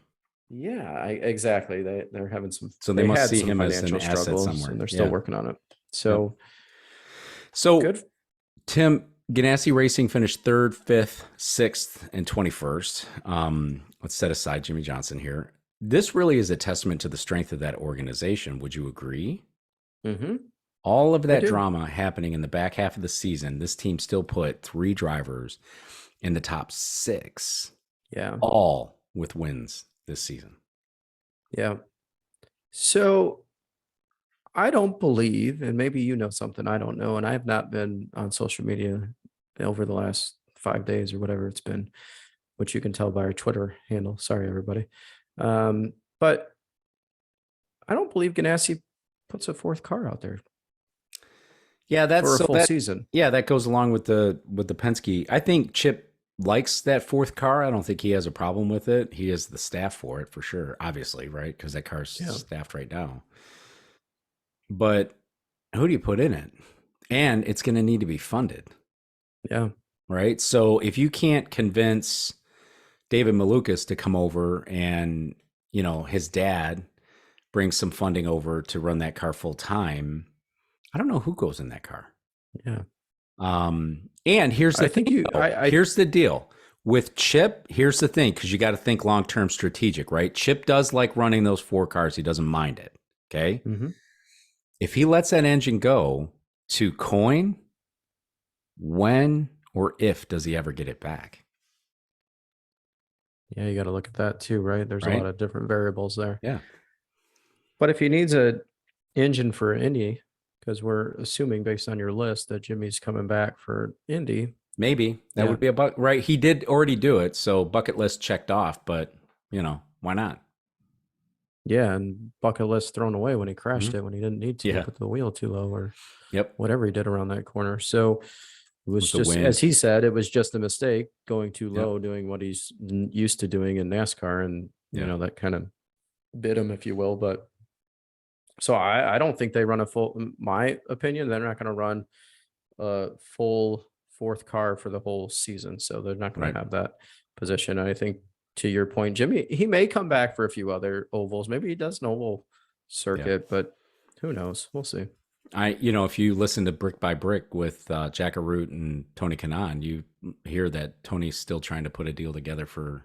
yeah, exactly. They're having some. So they must see him as an asset somewhere, and they're still working on it. So good. Tim, Ganassi Racing finished 3rd, 5th, 6th, and 21st. Let's set aside Jimmie Johnson here. This really is a testament to the strength of that organization. Would you agree? Mm-hmm. All of that drama happening in the back half of the season, this team still put 3 drivers in the top 6. Yeah. All with wins this season. Yeah. So I don't believe, and maybe you know something I don't know, and I have not been on social media over the last 5 days or whatever it's been, which you can tell by our Twitter handle. Sorry, everybody. But I don't believe Ganassi puts a 4th car out there. Yeah, that's for a full season. Yeah, that goes along with the Penske. I think Chip likes that 4th car. I don't think he has a problem with it. He has the staff for it for sure, obviously, right? Because that car's staffed right now. But who do you put in it? And it's going to need to be funded. Yeah. Right. So if you can't convince David Malukas to come over and, his dad brings some funding over to run that car full time, I don't know who goes in that car. Yeah. And here's the thing. Here's the deal with Chip. Here's the thing, because you got to think long-term strategic, right? Chip does like running those 4 cars. He doesn't mind it. Okay. Mm-hmm. If he lets that engine go to coin, when or if does he ever get it back? Yeah, you got to look at that too, right? There's a lot of different variables there. Yeah. But if he needs a engine for Indy, because we're assuming based on your list that Jimmy's coming back for Indy. Maybe that would be right. He did already do it. So bucket list checked off, but why not? Yeah. And bucket list thrown away when he crashed it, when he didn't need to put the wheel too low or whatever he did around that corner. So it was just, as he said, it was just a mistake going too low, doing what he's used to doing in NASCAR. And, that kind of bit him, if you will. But so I don't think they run my opinion, they're not going to run a full 4th car for the whole season. So they're not going to have that position. And I think to your point, Jimmy, he may come back for a few other ovals. Maybe he does an oval circuit, but who knows? We'll see. If you listen to Brick by Brick with Jack Arute and Tony Kanaan, you hear that Tony's still trying to put a deal together for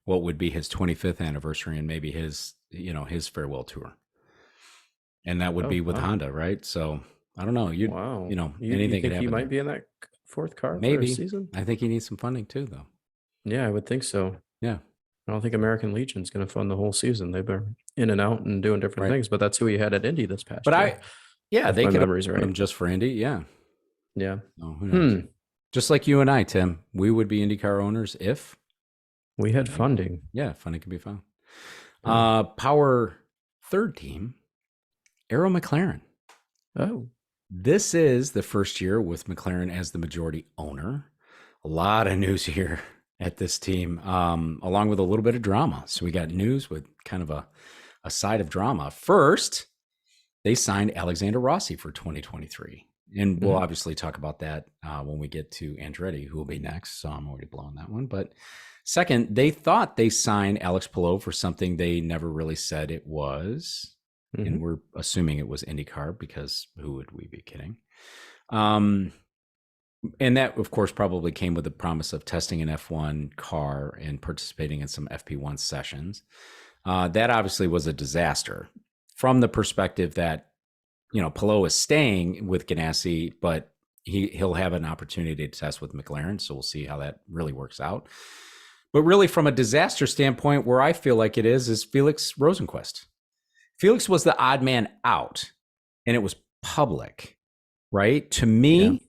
what would be his 25th anniversary and maybe his farewell tour. And that would be with Honda, right? So I don't know. Anything you could think happen. He might be in that 4th car maybe for a season. I think he needs some funding too, though. Yeah, I would think so. Yeah. I don't think American Legion's going to fund the whole season. They've been in and out and doing different things, but that's who he had at Indy this past year. They could have put him just for Indy. Yeah. Yeah. Oh, who knows? Just like you and I, Tim, we would be IndyCar owners if we had funding. Yeah, funding could be found. Power 3rd team, Arrow McLaren. Oh. This is the first year with McLaren as the majority owner. A lot of news here at this team, along with a little bit of drama. So we got news with kind of a side of drama. First, they signed Alexander Rossi for 2023. And we'll obviously talk about that when we get to Andretti, who will be next. So I'm already blowing that one. But second, they thought they signed Alex Palou for something they never really said it was. And we're assuming it was IndyCar, because who would we be kidding? And that, of course, probably came with the promise of testing an F1 car and participating in some FP1 sessions. That obviously was a disaster from the perspective that, Palou is staying with Ganassi, but he'll have an opportunity to test with McLaren. So we'll see how that really works out. But really, from a disaster standpoint, where I feel like it is Felix Rosenquist. Felix was the odd man out, and it was public, right? To me,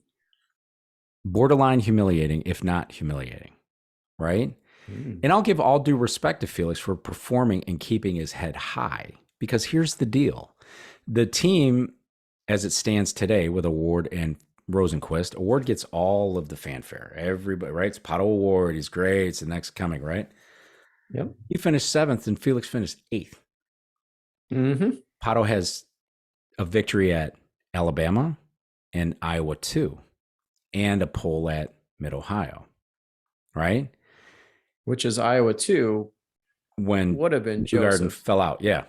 borderline humiliating, if not humiliating, right? And I'll give all due respect to Felix for performing and keeping his head high, because here's the deal. The team, as it stands today with Award and Rosenquist, Award gets all of the fanfare. Everybody, right? It's Pato Award. He's great. It's the next coming, right? Yep. He finished 7th and Felix finished 8th. Pato has a victory at Alabama and Iowa 2, and a pole at Mid-Ohio, right? Which is Iowa 2, when would have been Joseph fell out. Yeah.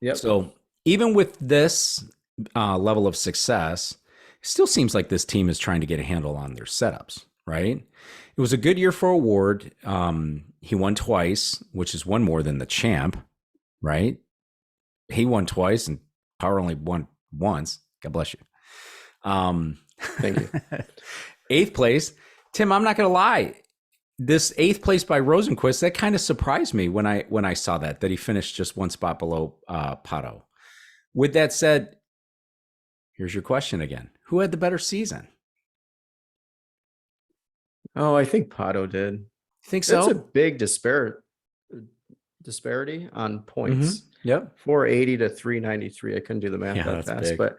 Yep. So even with this level of success, it still seems like this team is trying to get a handle on their setups, right? It was a good year for Award. He won twice, which is one more than the champ, right? He won twice and Power only won once. God bless you. Thank you. 8th place. Tim, I'm not going to lie. This 8th place by Rosenquist, that kind of surprised me when I saw that he finished just one spot below Pato. With that said, here's your question again. Who had the better season? Oh, I think Pato did. You think so? That's a big disparity on points. Yep. 480 to 393. I couldn't do the math that fast, big. but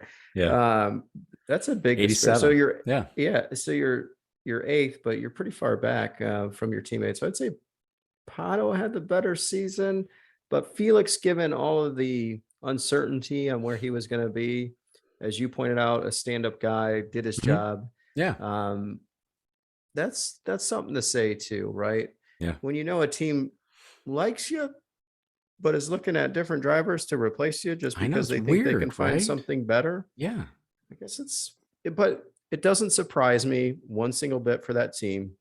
that's a big 87. So you're so you're 8th, but you're pretty far back from your teammates. So I'd say Pato had the better season, but Felix, given all of the uncertainty on where he was going to be, as you pointed out, a stand-up guy, did his job. Yeah. That's something to say too, right? Yeah. When a team likes you, but is looking at different drivers to replace you just because they think they can find something better. Yeah. I guess but it doesn't surprise me one single bit for that team.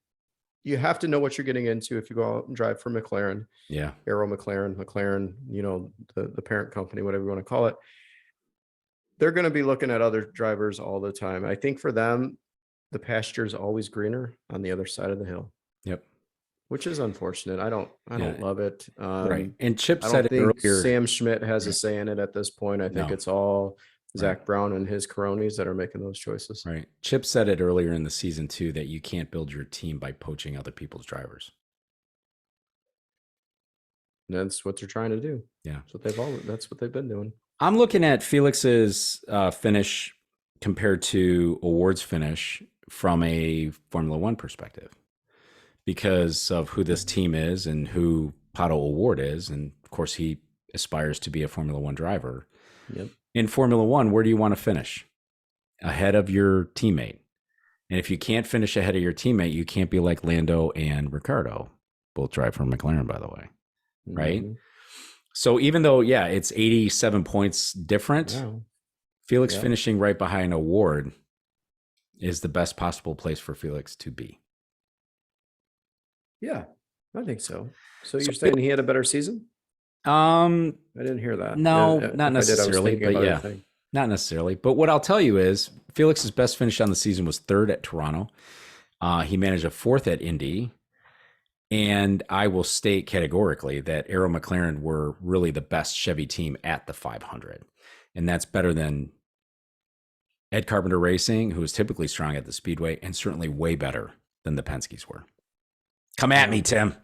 You have to know what you're getting into if you go out and drive for McLaren. Yeah. Arrow McLaren, the parent company, whatever you want to call it. They're going to be looking at other drivers all the time. I think for them, the pasture is always greener on the other side of the hill. Yep. Which is unfortunate. I don't love it. Right. And Chip I said don't it think earlier. Sam Schmidt has a say in it at this point. I think it's all Zach Brown and his cronies that are making those choices. Right. Chip said it earlier in the season too, that you can't build your team by poaching other people's drivers. And that's what they're trying to do. Yeah. That's what they've been doing. I'm looking at Felix's finish compared to Award's finish from a Formula One perspective, because of who this team is and who Pato Award is. And of course, he aspires to be a Formula One driver. Yep. In Formula One, where do you want to finish? Ahead of your teammate. And if you can't finish ahead of your teammate, you can't be like Lando and Ricciardo, both drive for McLaren, by the way. Right? So even though, it's 87 points different, Felix finishing right behind Award is the best possible place for Felix to be. Yeah, I think so. So you're saying he had a better season? I didn't hear that. No, not necessarily, but not necessarily. But what I'll tell you is Felix's best finish on the season was 3rd at Toronto. He managed a 4th at Indy. And I will state categorically that Arrow McLaren were really the best Chevy team at the 500. And that's better than Ed Carpenter Racing, who is typically strong at the Speedway, and certainly way better than the Penskes were. Come at me, Tim.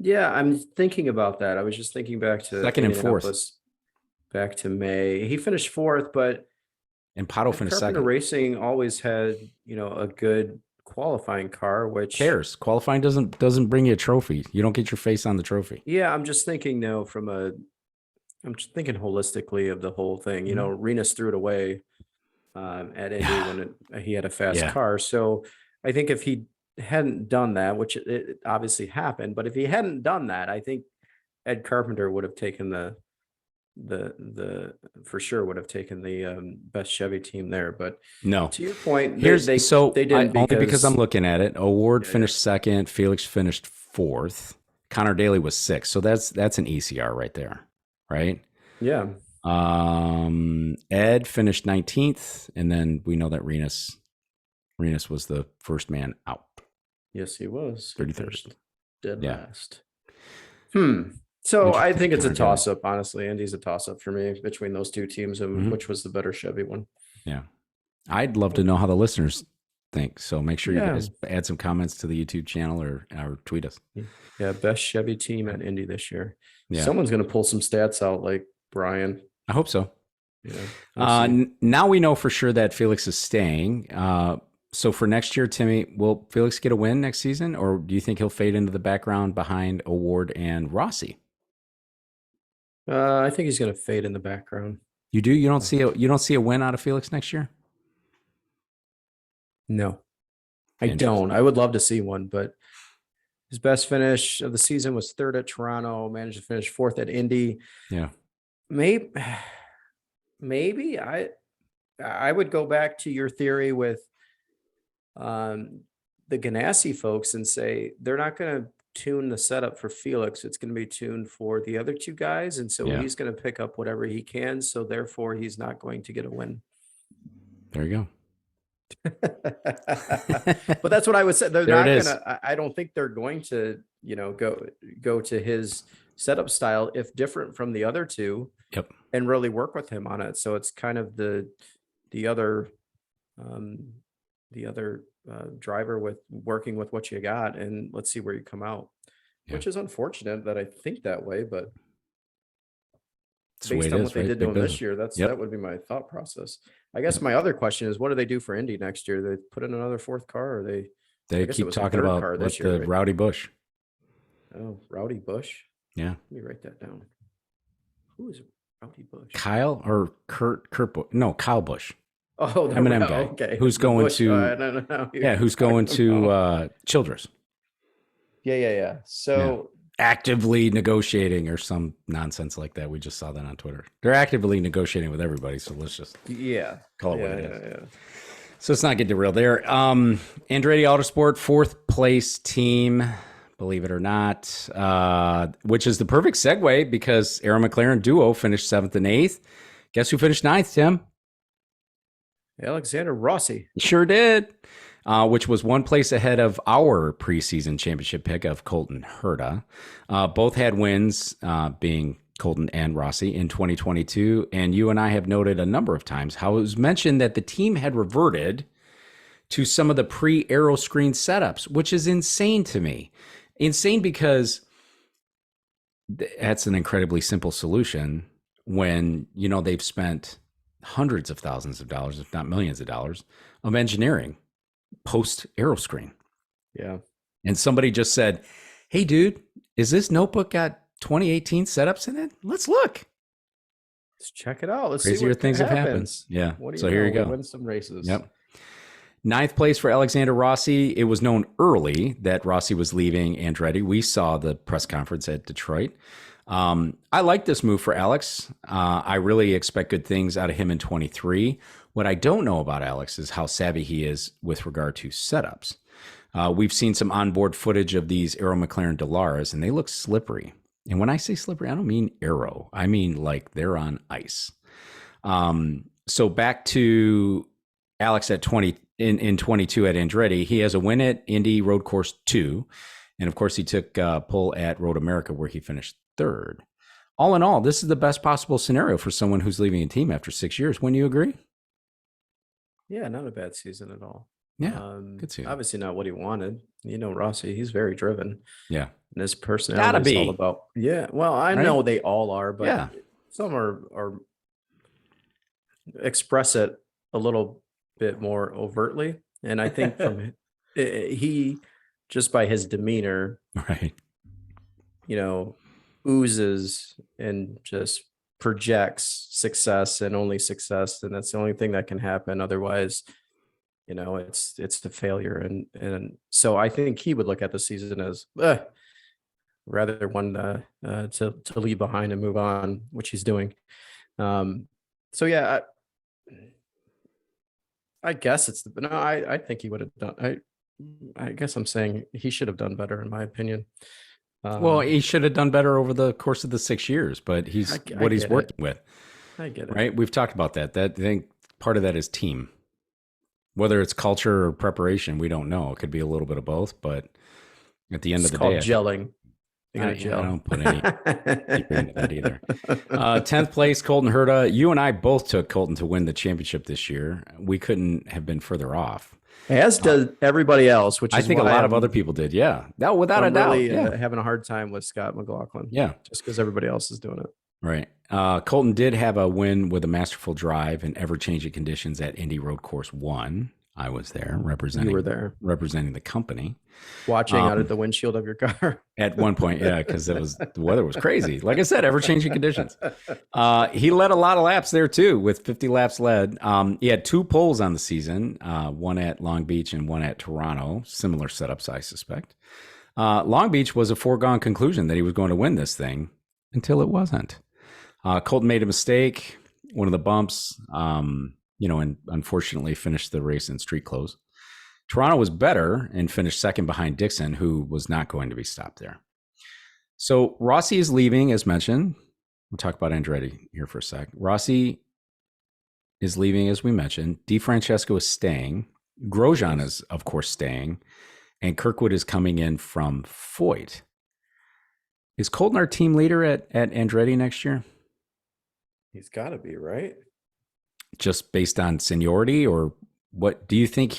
Yeah, I'm thinking about that. I was just thinking back to 2nd and 4th. Back to May. He finished 4th, but and Pato finished 2nd. Carpenter Racing always had, a good qualifying car, which cares. Qualifying doesn't bring you a trophy. You don't get your face on the trophy. Yeah, I'm just thinking now I'm just thinking holistically of the whole thing. You know, Renus threw it away at Indy when he had a fast car. So I think if he hadn't done that, which it obviously happened, but if he hadn't done that, I think Ed Carpenter would have taken the for sure would have taken the best Chevy team there. But no, to your point, they didn't only because I'm looking at it. O'Ward finished second, Felix finished fourth, Connor Daly was sixth. So that's an ECR right there, right? Yeah. Ed finished 19th, and then we know that Renus was the first man out. Yes, he was. 33rd. Dead last. So I think it's a toss-up, honestly. Indy's a toss-up for me between those two teams and which was the better Chevy one. Yeah. I'd love to know how the listeners think. So make sure you guys add some comments to the YouTube channel or tweet us. Yeah, best Chevy team at Indy this year. Yeah. Someone's going to pull some stats out like Brian. I hope so. Yeah. Now we know for sure that Felix is staying. So for next year, Timmy, will Felix get a win next season, or do you think he'll fade into the background behind O'Ward and Rossi? I think he's going to fade in the background. You do? You don't see a win out of Felix next year? No, I don't. I would love to see one, but his best finish of the season was third at Toronto, managed to finish fourth at Indy. Yeah. Maybe I would go back to your theory with the Ganassi folks and say they're not going to tune the setup for Felix. It's going to be tuned for the other two guys. And so he's going to pick up whatever he can. So therefore he's not going to get a win. There you go. But that's what I would say. They're not going to, I don't think they're going to, go to his setup style if different from the other two and really work with him on it. So it's kind of the other driver with working with what you got, and let's see where you come out, which is unfortunate that I think that way, but based on what they did to him this year, that would be my thought process. I guess my other question is, what do they do for Indy next year? They put in another fourth car, or they keep talking about the Rowdy Busch. Oh, Rowdy Busch. Yeah. Let me write that down. Who is Rowdy Busch? Kyle or Kurt no, Kyle Busch. Oh, the M&M guy. Okay. Who's going to no. Yeah, who's going to Childress. Yeah. So actively negotiating or some nonsense like that. We just saw that on Twitter. They're actively negotiating with everybody, so let's just call it what it is. Yeah. So let's not get derailed there. Andretti Autosport, fourth place team, believe it or not, which is the perfect segue because Arrow McLaren duo finished 7th and 8th. Guess who finished 9th, Tim? Alexander Rossi. Sure did, which was one place ahead of our preseason championship pick of Colton Herta. Both had wins, being Colton and Rossi in 2022. And you and I have noted a number of times how it was mentioned that the team had reverted to some of the pre-aero screen setups, which is insane to me. Insane because that's an incredibly simple solution when, they've spent hundreds of thousands of dollars, if not millions of dollars, of engineering post aero screen. Yeah. And somebody just said, hey, dude, is this notebook got 2018 setups in it? Let's look. Let's check it out. Let's see what things have happened. Yeah. So here you go. Win some races. Yep. 9th place for Alexander Rossi. It was known early that Rossi was leaving Andretti. We saw the press conference at Detroit. I like this move for Alex. I really expect good things out of him in 23. What I don't know about Alex is how savvy he is with regard to setups. We've seen some onboard footage of these Aero McLaren Delaras, and they look slippery. And when I say slippery, I don't mean aero. I mean like they're on ice. So back to Alex at 20 in 22 at Andretti. He has a win at Indy Road Course 2. And of course, he took pole at Road America, where he finished 3rd. All in all, this is the best possible scenario for someone who's leaving a team after 6 years. Wouldn't you agree? Yeah, not a bad season at all. Yeah, good season. Obviously not what he wanted. Rossi, he's very driven. Yeah. And his personality is all about. Yeah, well, I know they all are, but some are express it a little bit more overtly. And I think from he just by his demeanor, right, oozes and just projects success and only success, and that's the only thing that can happen. Otherwise, it's the failure, and so I think he would look at the season as rather one to leave behind and move on, which he's doing. So yeah, I guess I think he would have done. I guess I'm saying he should have done better, in my opinion. Well, he should have done better over the course of the 6 years, but he's working with. I get it. Right? We've talked about that. I think part of that is team. Whether it's culture or preparation, we don't know. It could be a little bit of both, but at the end of the day, gelling. I don't put any deeper into that either. 10th place, Colton Herta. You and I both took Colton to win the championship this year. We couldn't have been further off. As does everybody else, which I think a lot of other people did. Yeah, that without a doubt. Really, having a hard time with Scott McLaughlin. Yeah, just because everybody else is doing it. Right. Colton did have a win with a masterful drive in ever-changing conditions at Indy Road Course 1. I was there representing. You were there representing the company, watching out of the windshield of your car at one point. Yeah, because the weather was crazy. Like I said, ever-changing conditions. He led a lot of laps there too, with 50 laps led. He had 2 poles on the season, one at Long Beach and one at Toronto. Similar setups, I suspect. Long Beach was a foregone conclusion that he was going to win this thing until it wasn't. Colton made a mistake, one of the bumps. And unfortunately finished the race in street close. Toronto was better and finished second behind Dixon, who was not going to be stopped there. So Rossi is leaving, as mentioned. We'll talk about Andretti here for a sec. Rossi is leaving, as we mentioned. D Francesco is staying. Grosjean is, of course, staying. And Kirkwood is coming in from Foyt. Is Colton our team leader at Andretti next year? He's got to be, right? Just based on seniority, or what do you think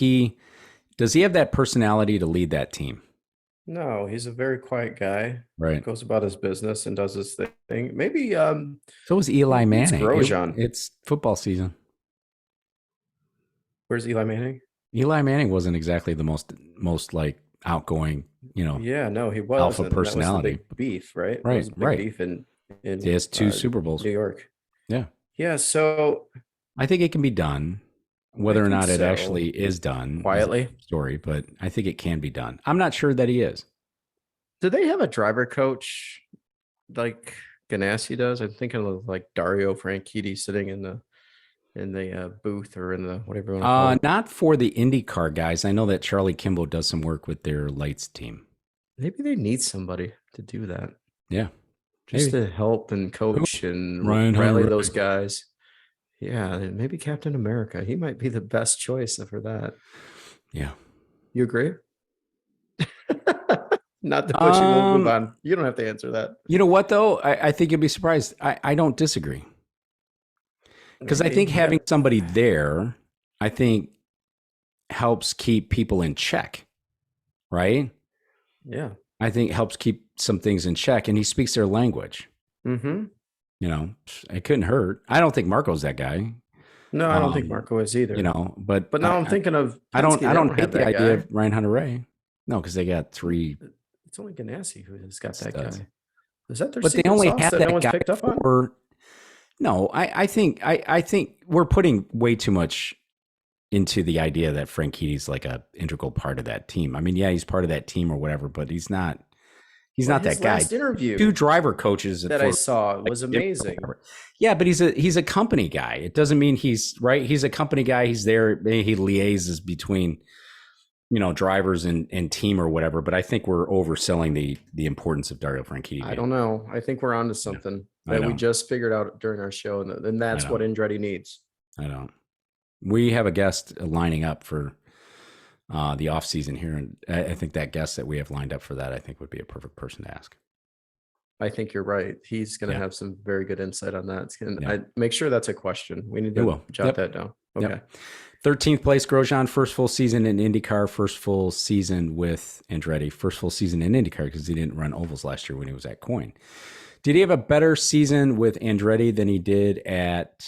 does he have that personality to lead that team? No, he's a very quiet guy. Right. Goes about his business and does his thing. Maybe so was Eli Manning. Grosjean. It's football season. Where's Eli Manning? Eli Manning wasn't exactly the most like outgoing, Yeah, no, he was alpha personality. That was the big beef, right? Right, right. Beef in he has 2 Super Bowls. New York. Yeah. Yeah, so I think it can be done. Whether or not it actually is done quietly, story, but I think it can be done. I'm not sure that he is. Do they have a driver coach like Ganassi does? I'm thinking of like Dario Franchitti sitting in the booth or in the whatever you want to call it. Not for the IndyCar guys. I know that Charlie Kimball does some work with their lights team. Maybe they need somebody to do that. Yeah, just to help and coach and rally those guys. Yeah, maybe Captain America. He might be the best choice for that. Yeah. You agree? Not to push you, we'll move on. You don't have to answer that. You know what, though? I think you'll be surprised. I don't disagree. Because I think having somebody there, I think, helps keep people in check, right? Yeah. I think helps keep some things in check, and he speaks their language. Mm-hmm. It couldn't hurt. I don't think Marco's that guy. No, I don't think Marco is either. But now I'm thinking of. I don't hate the idea of Ryan Hunter-Reay. No, because they got 3. It's only Ganassi who has got that guy. Is that their? But they only have that no guy picked up on? No, I think we're putting way too much into the idea that Frankitti's like a integral part of that team. I mean, yeah, he's part of that team or whatever, but he's not. He's not that guy. Last interview 2 driver coaches that I saw was amazing. Yeah, but he's a company guy. It doesn't mean he's right. He's a company guy. He's there. He liaises between, drivers and team or whatever. But I think we're overselling the importance of Dario Franchitti. I don't know. I think we're onto something that we just figured out during our show, and that's what Andretti needs. I don't. We have a guest lining up for the off season here, and I think that guest that we have lined up for that, I think, would be a perfect person to ask. I think you're right. He's going to have some very good insight on that. I make sure that's a question. We need to jot that down. Okay. Yep. 13th place, Grosjean, first full season in IndyCar, first full season with Andretti, first full season in IndyCar because he didn't run ovals last year when he was at Coyne. Did he have a better season with Andretti than he did at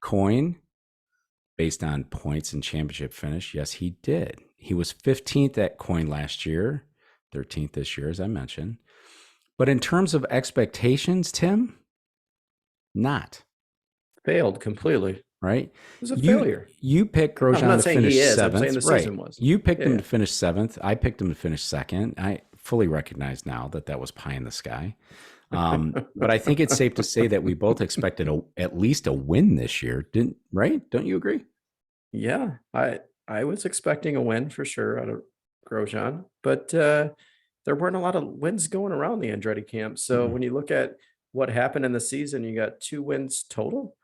Coyne based on points and championship finish? Yes, he did. He was 15th at Coin last year, 13th this year, as I mentioned. But in terms of expectations, Tim, not. Failed completely. Right? It was a failure. You picked Grosjean to finish seventh. I'm saying the season was. You picked him to finish seventh. I picked him to finish second. I fully recognize now that was pie in the sky. But I think it's safe to say that we both expected at least a win this year, right? Don't you agree? Yeah, I was expecting a win for sure out of Grosjean, but there weren't a lot of wins going around the Andretti camp. So when you look at what happened in the season, you got 2 wins total.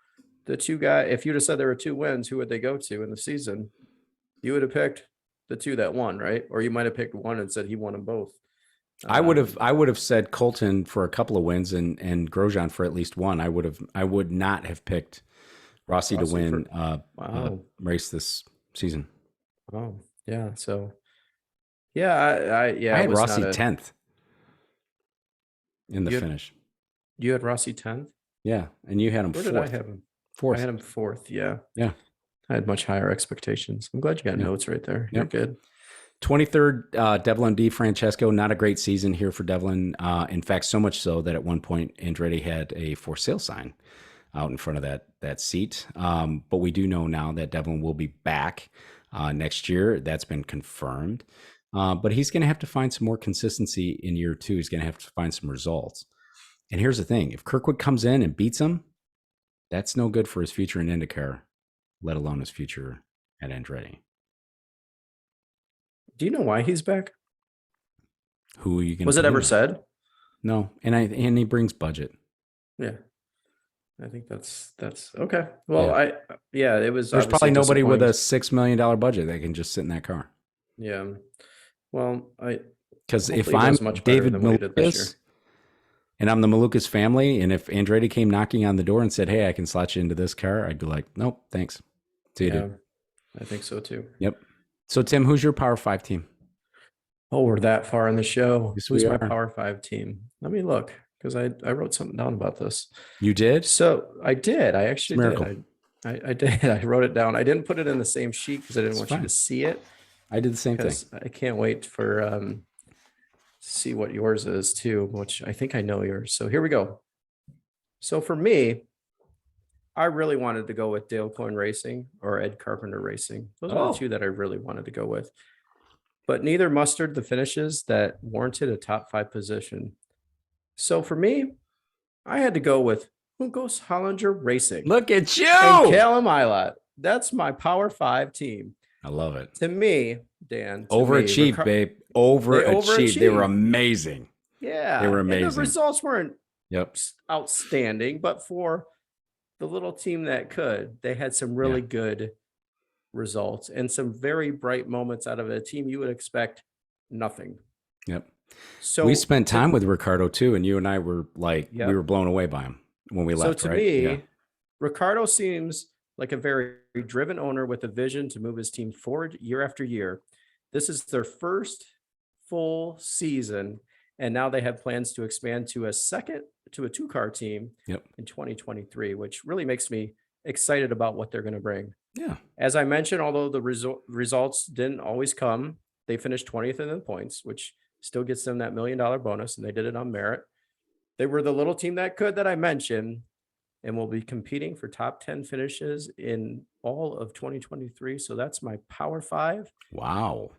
The 2 guys, if you'd have said there were 2 wins, who would they go to in the season? You would have picked the 2 that won, right? Or you might have picked one and said he won them both. I would have said Colton for a couple of wins and Grosjean for at least one. I would not have picked Rossi to win race this season. Oh, yeah. So I had Rossi 10th in the finish. You had Rossi 10th? Yeah, and you had him 4th. Where did I have him? 4th. I had him 4th, yeah. Yeah. I had much higher expectations. I'm glad you got notes right there. You're good. 23rd, Dublin D Francesco. Not a great season here for Dublin. In fact, so much so that at one point Andretti had a for sale sign out in front of that seat. But we do know now that Dublin will be back next year. That's been confirmed. But he's going to have to find some more consistency in year 2. He's going to have to find some results. And here's the thing. If Kirkwood comes in and beats him, that's no good for his future in IndyCar, let alone his future at Andretti. Do you know why he's back? Who are you going to? Was it ever said? No, and he brings budget. Yeah, I think that's okay. Well, it was. There's probably nobody with a $6 million budget that can just sit in that car. Yeah, well, because if I'm David Malukas and I'm the Malukas family, and if Andretti came knocking on the door and said, "Hey, I can slot you into this car," I'd be like, "Nope, thanks." See you, dude. I think so too. Yep. So, Tim, who's your Power 5 team? Oh, we're that far in the show. Yes, who's my Power 5 team? Let me look, because I wrote something down about this. You did? So I did. I actually did. I did. I wrote it down. I didn't put it in the same sheet because I didn't want you to see it. I did the same thing. I can't wait for see what yours is too, which I think I know yours. So here we go. So for me, I really wanted to go with Dale Coyne Racing or Ed Carpenter Racing. Those are the 2 that I really wanted to go with. But neither mustered the finishes that warranted a top 5 position. So for me, I had to go with Juncos Hollinger Racing. Look at you! And Callum Ilott. That's my Power 5 team. I love it. To me, Dan. Overachieved, babe. Overachieved. They were amazing. Yeah. They were amazing. And the results weren't outstanding, but for the little team that could, they had some really good results and some very bright moments out of a team you would expect nothing. Yep. So we spent time with Ricardo too, and you and I were like, we were blown away by him when we left. So to me, Ricardo seems like a very driven owner with a vision to move his team forward year after year. This is their first full season, and now they have plans to expand to a 2-car team in 2023, which really makes me excited about what they're going to bring. Yeah. As I mentioned, although the results didn't always come, they finished 20th in the points, which still gets them that $1 million bonus, and they did it on merit. They were the little team that could that I mentioned, and will be competing for top 10 finishes in all of 2023. So that's my Power 5. Wow.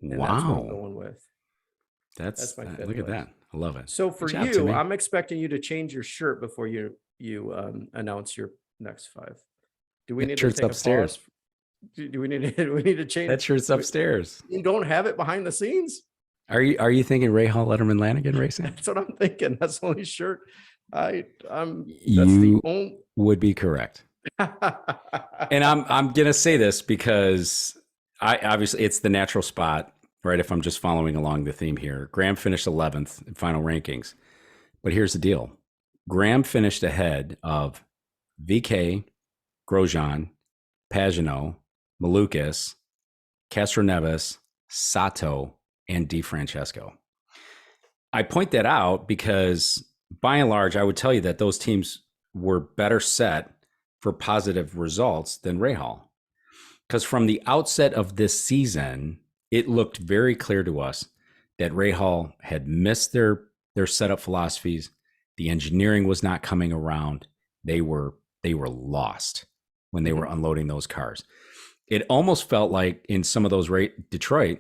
And that's what I'm going with. That's my look at that. I love it. So for you, I'm expecting you to change your shirt before you announce your next 5. Do we need to take upstairs? Do we need to change? That shirt's upstairs. You don't have it behind the scenes? Are you thinking Ray Hall, Letterman, Lanigan Racing? That's what I'm thinking. That's the only shirt. You would be correct. And I'm gonna say this because I obviously it's the natural spot, right? If I'm just following along the theme here. Graham finished 11th in final rankings. But here's the deal. Graham finished ahead of VK, Grosjean, Pagenaud, Malukas, Castroneves, Sato, and D Francesco. I point that out because by and large, I would tell you that those teams were better set for positive results than Rahal. Because from the outset of this season, it looked very clear to us that Rahal had missed their setup philosophies. The engineering was not coming around. They were lost when they were unloading those cars. It almost felt like in some of those Detroit,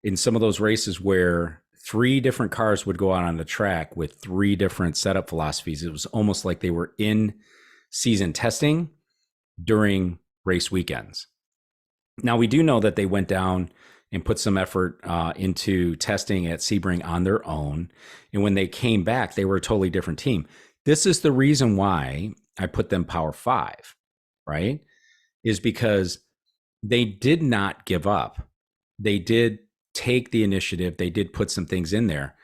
in some of those races where 3 different cars would go out on the track with 3 different setup philosophies, it was almost like they were in season testing during race weekends. Now, we do know that they went down and put some effort into testing at Sebring on their own. And when they came back, they were a totally different team. This is the reason why I put them Power 5, right? Is because they did not give up. They did take the initiative. They did put some things in there.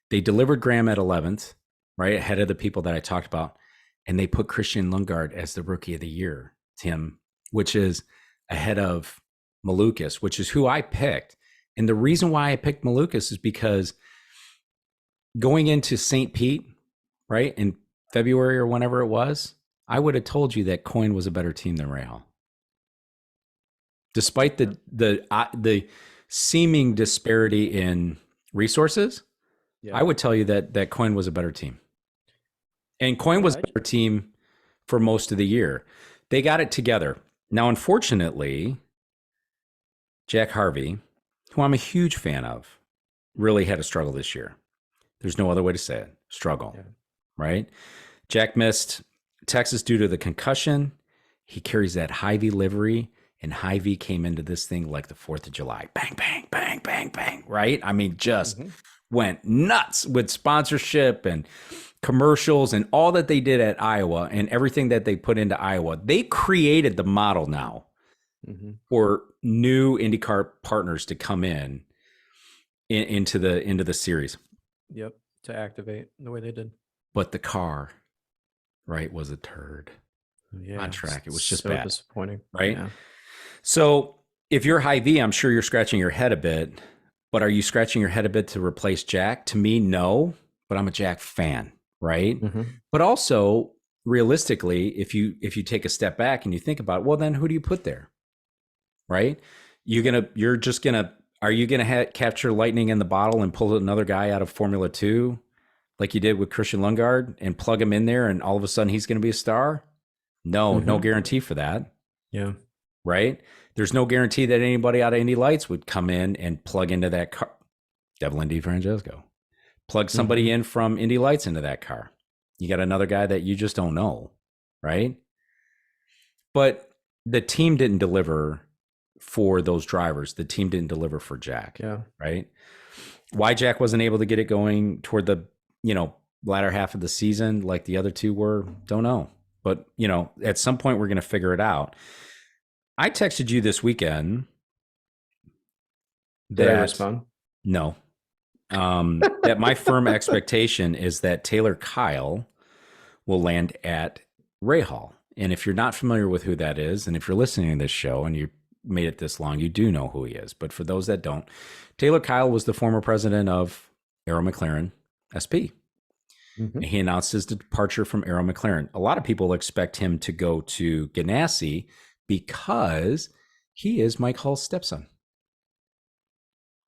They delivered Graham at 11th, right, ahead of the people that I talked about. And they put Christian Lundgaard as the Rookie of the Year, Tim, which is ahead of Malukas, which is who I picked. And the reason why I picked Malukas is because going into St. Pete, right, in February or whenever it was, I would have told you that Coyne was a better team than Rahal. Despite the seeming disparity in resources, I would tell you that Coyne was a better team. And Coyne was a better team for most of the year. They got it together. Now, unfortunately, Jack Harvey, who I'm a huge fan of, really had a struggle this year. There's no other way to say it. Struggle, right? Jack missed Texas due to the concussion. He carries that Hy-Vee livery, and Hy-Vee came into this thing like the 4th of July. Bang, bang, bang, bang, bang, right? I mean, just went nuts with sponsorship and commercials and all that they did at Iowa and everything that they put into Iowa. They created the model now for new IndyCar partners to come into the series. Yep, to activate the way they did. But the car, right, was a turd on track. It was just so bad. Disappointing, right? Yeah. So if you're Hy-Vee, I'm sure you're scratching your head a bit. But are you scratching your head a bit to replace Jack? To me, no. But I'm a Jack fan, right? But also, realistically, if you take a step back and you think about, well, then who do you put there? Right? Are you gonna capture lightning in the bottle and pull another guy out of Formula 2 like you did with Christian Lundgaard and plug him in there and all of a sudden he's going to be a star? No, no guarantee for that. Yeah. Right? There's no guarantee that anybody out of Indy Lights would come in and plug into that car. Dublin D Francesco. Plug somebody in from Indy Lights into that car. You got another guy that you just don't know, right? But the team didn't deliver for those drivers. The team didn't deliver for Jack, right? Why Jack wasn't able to get it going toward the, latter half of the season like the other two were, don't know. But, at some point we're going to figure it out. I texted you this weekend. Did I respond? No. That my firm expectation is that Taylor Kyle will land at Rahal. And if you're not familiar with who that is, and if you're listening to this show and you made it this long, you do know who he is. But for those that don't, Taylor Kyle was the former president of Arrow McLaren SP. And he announced his departure from Arrow McLaren. A lot of people expect him to go to Ganassi because he is Mike Hull's stepson.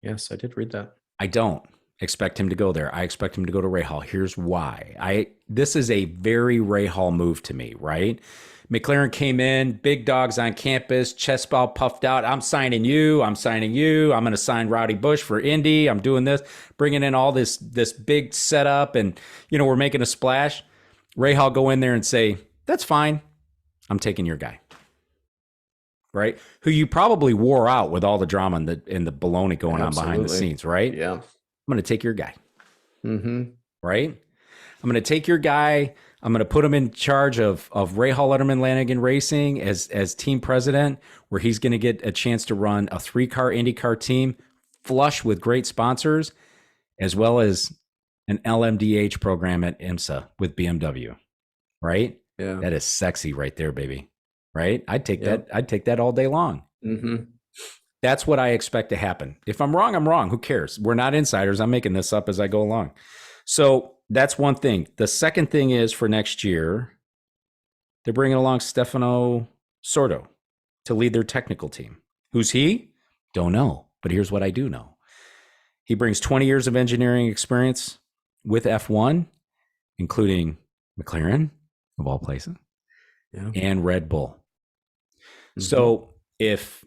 Yes, I did read that. I don't expect him to go there. I expect him to go to Rahal. Here's why. This is a very Rahal move to me, right? McLaren came in, big dogs on campus, chest ball puffed out. I'm signing you. I'm signing you. I'm going to sign Rowdy Bush for Indy. I'm doing this, bringing in all this big setup, and we're making a splash. Rahal go in there and say, "That's fine. I'm taking your guy." Right? Who you probably wore out with all the drama and the baloney going on behind the scenes, right? Yeah. I'm going to take your guy. Right? I'm going to take your guy. I'm going to put him in charge of Rahal Letterman Lanigan Racing as team president, where he's going to get a chance to run a 3-car IndyCar team flush with great sponsors, as well as an LMDH program at IMSA with BMW. Right? Yeah. That is sexy right there, baby. Right? I'd take that. I'd take that all day long. That's what I expect to happen. If I'm wrong, I'm wrong. Who cares? We're not insiders. I'm making this up as I go along. So that's one thing. The second thing is for next year, they're bringing along Stefano Sordo to lead their technical team. Who's he? Don't know. But here's what I do know. He brings 20 years of engineering experience with F1, including McLaren, of all places, and Red Bull. Mm-hmm. So if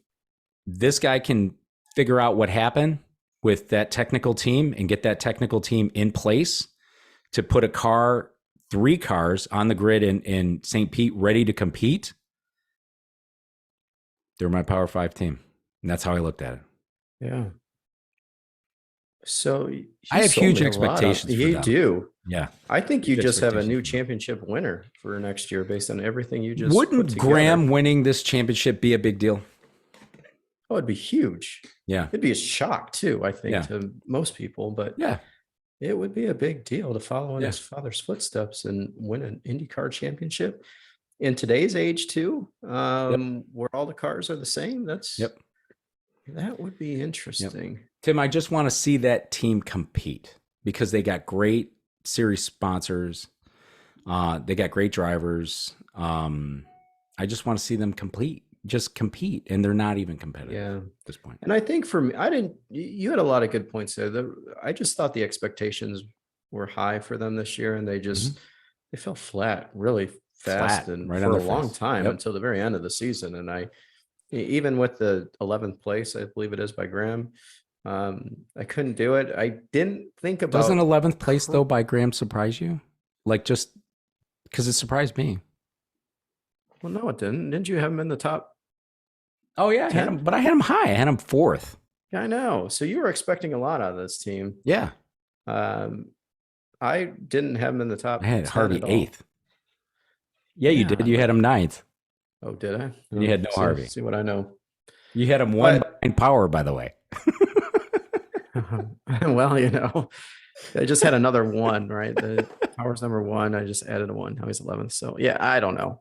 this guy can figure out what happened with that technical team and get that technical team in place to put three cars on the grid in St. Pete ready to compete, they're my Power 5 team. And that's how I looked at it. Yeah. So I have huge expectations for them. You do. Yeah. I think you just have a new championship winner for next year based on everything you just Wouldn't Graham winning this championship be a big deal? Oh, it'd be huge. Yeah. It'd be a shock too, I think, to most people, but it would be a big deal to follow in his father's footsteps and win an IndyCar championship in today's age too, where all the cars are the same. That would be interesting. Yep. Tim, I just want to see that team compete because they got great series sponsors. They got great drivers. I just want to see them compete, and they're not even competitive at this point. And I think for me, you had a lot of good points there. I just thought the expectations were high for them this year, and they just they fell flat really fast and for a long time until the very end of the season. And even with the 11th place, I believe it is by Graham, I couldn't do it. I didn't think about. Doesn't 11th place though by Graham surprise you? Like just because it surprised me. Well, no, it didn't. Didn't you have him in the top? Oh yeah, I had him, but I had him high. I had him 4th. Yeah, I know. So you were expecting a lot out of this team. Yeah. I didn't have him in the top. I had Harvey 8th. Yeah, you did. You had him 9th. Oh, did I? You had no Harvey. See what I know. You had him one behind Power, by the way. Well, I just had another one, right? The Power's number 1. I just added a 1. Now he's 11th. So yeah, I don't know.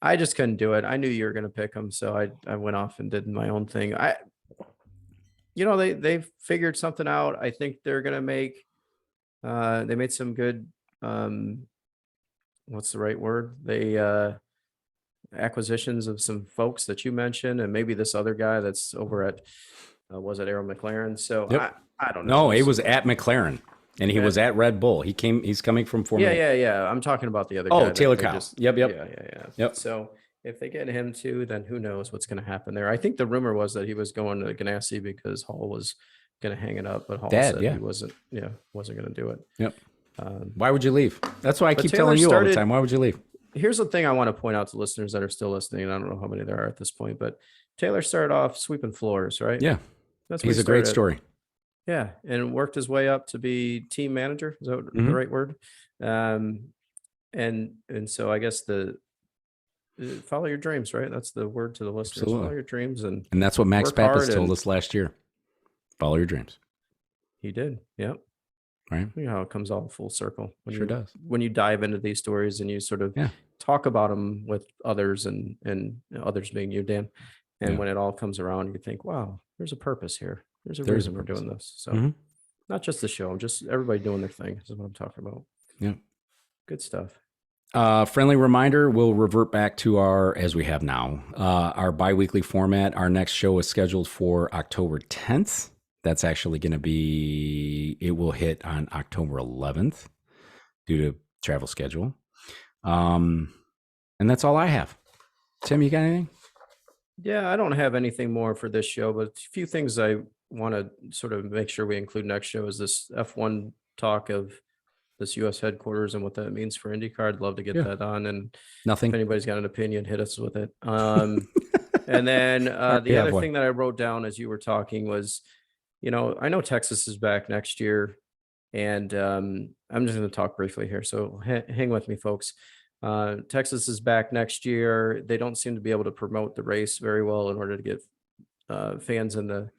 I just couldn't do it. I knew you were going to pick him, so I went off and did my own thing. They figured something out. I think they're going to make. They made some good. What's the right word? They acquisitions of some folks that you mentioned, and maybe this other guy that's over at was it McLaren? So I don't know. No, he was at McLaren. And he was at Red Bull. He's coming from Formula. Yeah. I'm talking about the other guy. Oh, Taylor Cow. Yep. Yep. So if they get him too, then who knows what's going to happen there. I think the rumor was that he was going to Ganassi because Hall was going to hang it up, but Hall said he wasn't going to do it. Yep. Why would you leave? That's why I keep telling you all the time. Why would you leave? Here's the thing I want to point out to listeners that are still listening. And I don't know how many there are at this point, but Taylor started off sweeping floors, right? Yeah. He's a great story. Yeah, and worked his way up to be team manager. Is that the right word? And so I guess follow your dreams, right? That's the word to the listeners. Absolutely. Follow your dreams, and that's what Max Pappas told us last year. Follow your dreams. He did. Yep. Right. You know how it comes all full circle. Sure does. When you dive into these stories and you sort of talk about them with others and others being you, Dan, and when it all comes around, you think, wow, there's a purpose here. There's a reason we're doing this. So not just the show, just everybody doing their thing. This is what I'm talking about. Yeah. Good stuff. Friendly reminder, we'll revert back to as we have now, our bi-weekly format. Our next show is scheduled for October 10th. That's actually going to it will hit on October 11th due to travel schedule. And that's all I have. Tim, you got anything? Yeah, I don't have anything more for this show, but a few things I want to sort of make sure we include next show is this F1 talk of this U.S. headquarters and what that means for IndyCar. I'd love to get that on. And if anybody's got an opinion, hit us with it. And then the other thing that I wrote down as you were talking was, I know Texas is back next year, and I'm just going to talk briefly here. So hang with me, folks. Texas is back next year. They don't seem to be able to promote the race very well in order to get fans in the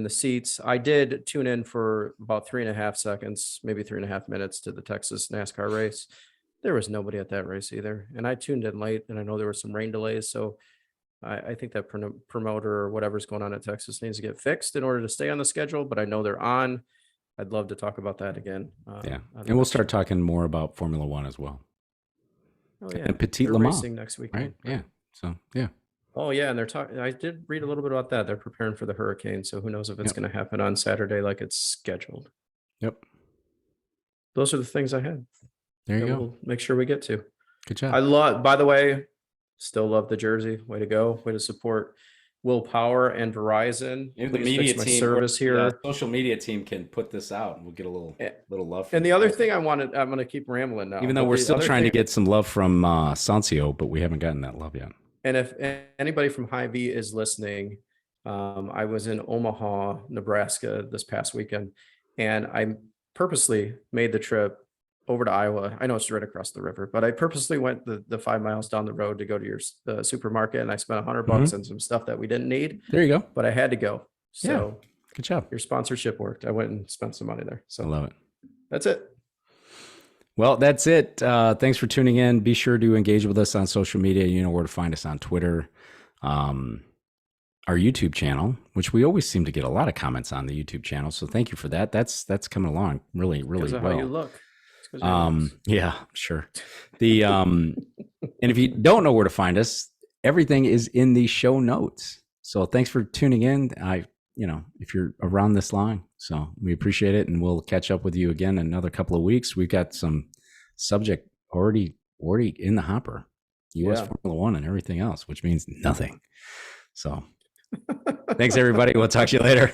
seats. I did tune in for about 3.5 seconds, maybe 3.5 minutes to the Texas NASCAR race. There was nobody at that race either. And I tuned in late, and I know there were some rain delays. So I think that promoter or whatever's going on at Texas needs to get fixed in order to stay on the schedule, but I know they're on. I'd love to talk about that again. And we'll start talking more about Formula One as well. Oh, yeah. And Petit Le Mans racing next weekend. Right? Yeah. So, yeah. Oh yeah, and they're talking. I did read a little bit about that. They're preparing for the hurricane, so who knows if it's going to happen on Saturday like it's scheduled. Yep. Those are the things I had. There you go. We'll make sure we get to. Good job. I love. By the way, still love the jersey. Way to go. Way to support Will Power and Verizon. Maybe the media team service here. Social media team can put this out, and we'll get a little love. And the other thing I'm going to keep rambling now. Even though we're still trying to get some love from Sancio, but we haven't gotten that love yet. And if anybody from Hy-Vee is listening, I was in Omaha, Nebraska this past weekend, and I purposely made the trip over to Iowa. I know it's right across the river, but I purposely went the 5 miles down the road to go to the supermarket, and I spent $100 on some stuff that we didn't need. There you go. But I had to go. So good job. Your sponsorship worked. I went and spent some money there. So I love it. That's it. Well, that's it. Thanks for tuning in. Be sure to engage with us on social media. You know where to find us on Twitter, our YouTube channel, which we always seem to get a lot of comments on the YouTube channel. So thank you for that. That's coming along really well. How you look. Yeah, sure. And if you don't know where to find us, everything is in the show notes. So thanks for tuning in. If you're around this long, so we appreciate it, and we'll catch up with you again in another couple of weeks. We've got some subject already in the hopper, U.S. Formula One and everything else, which means nothing. So thanks everybody. We'll talk to you later.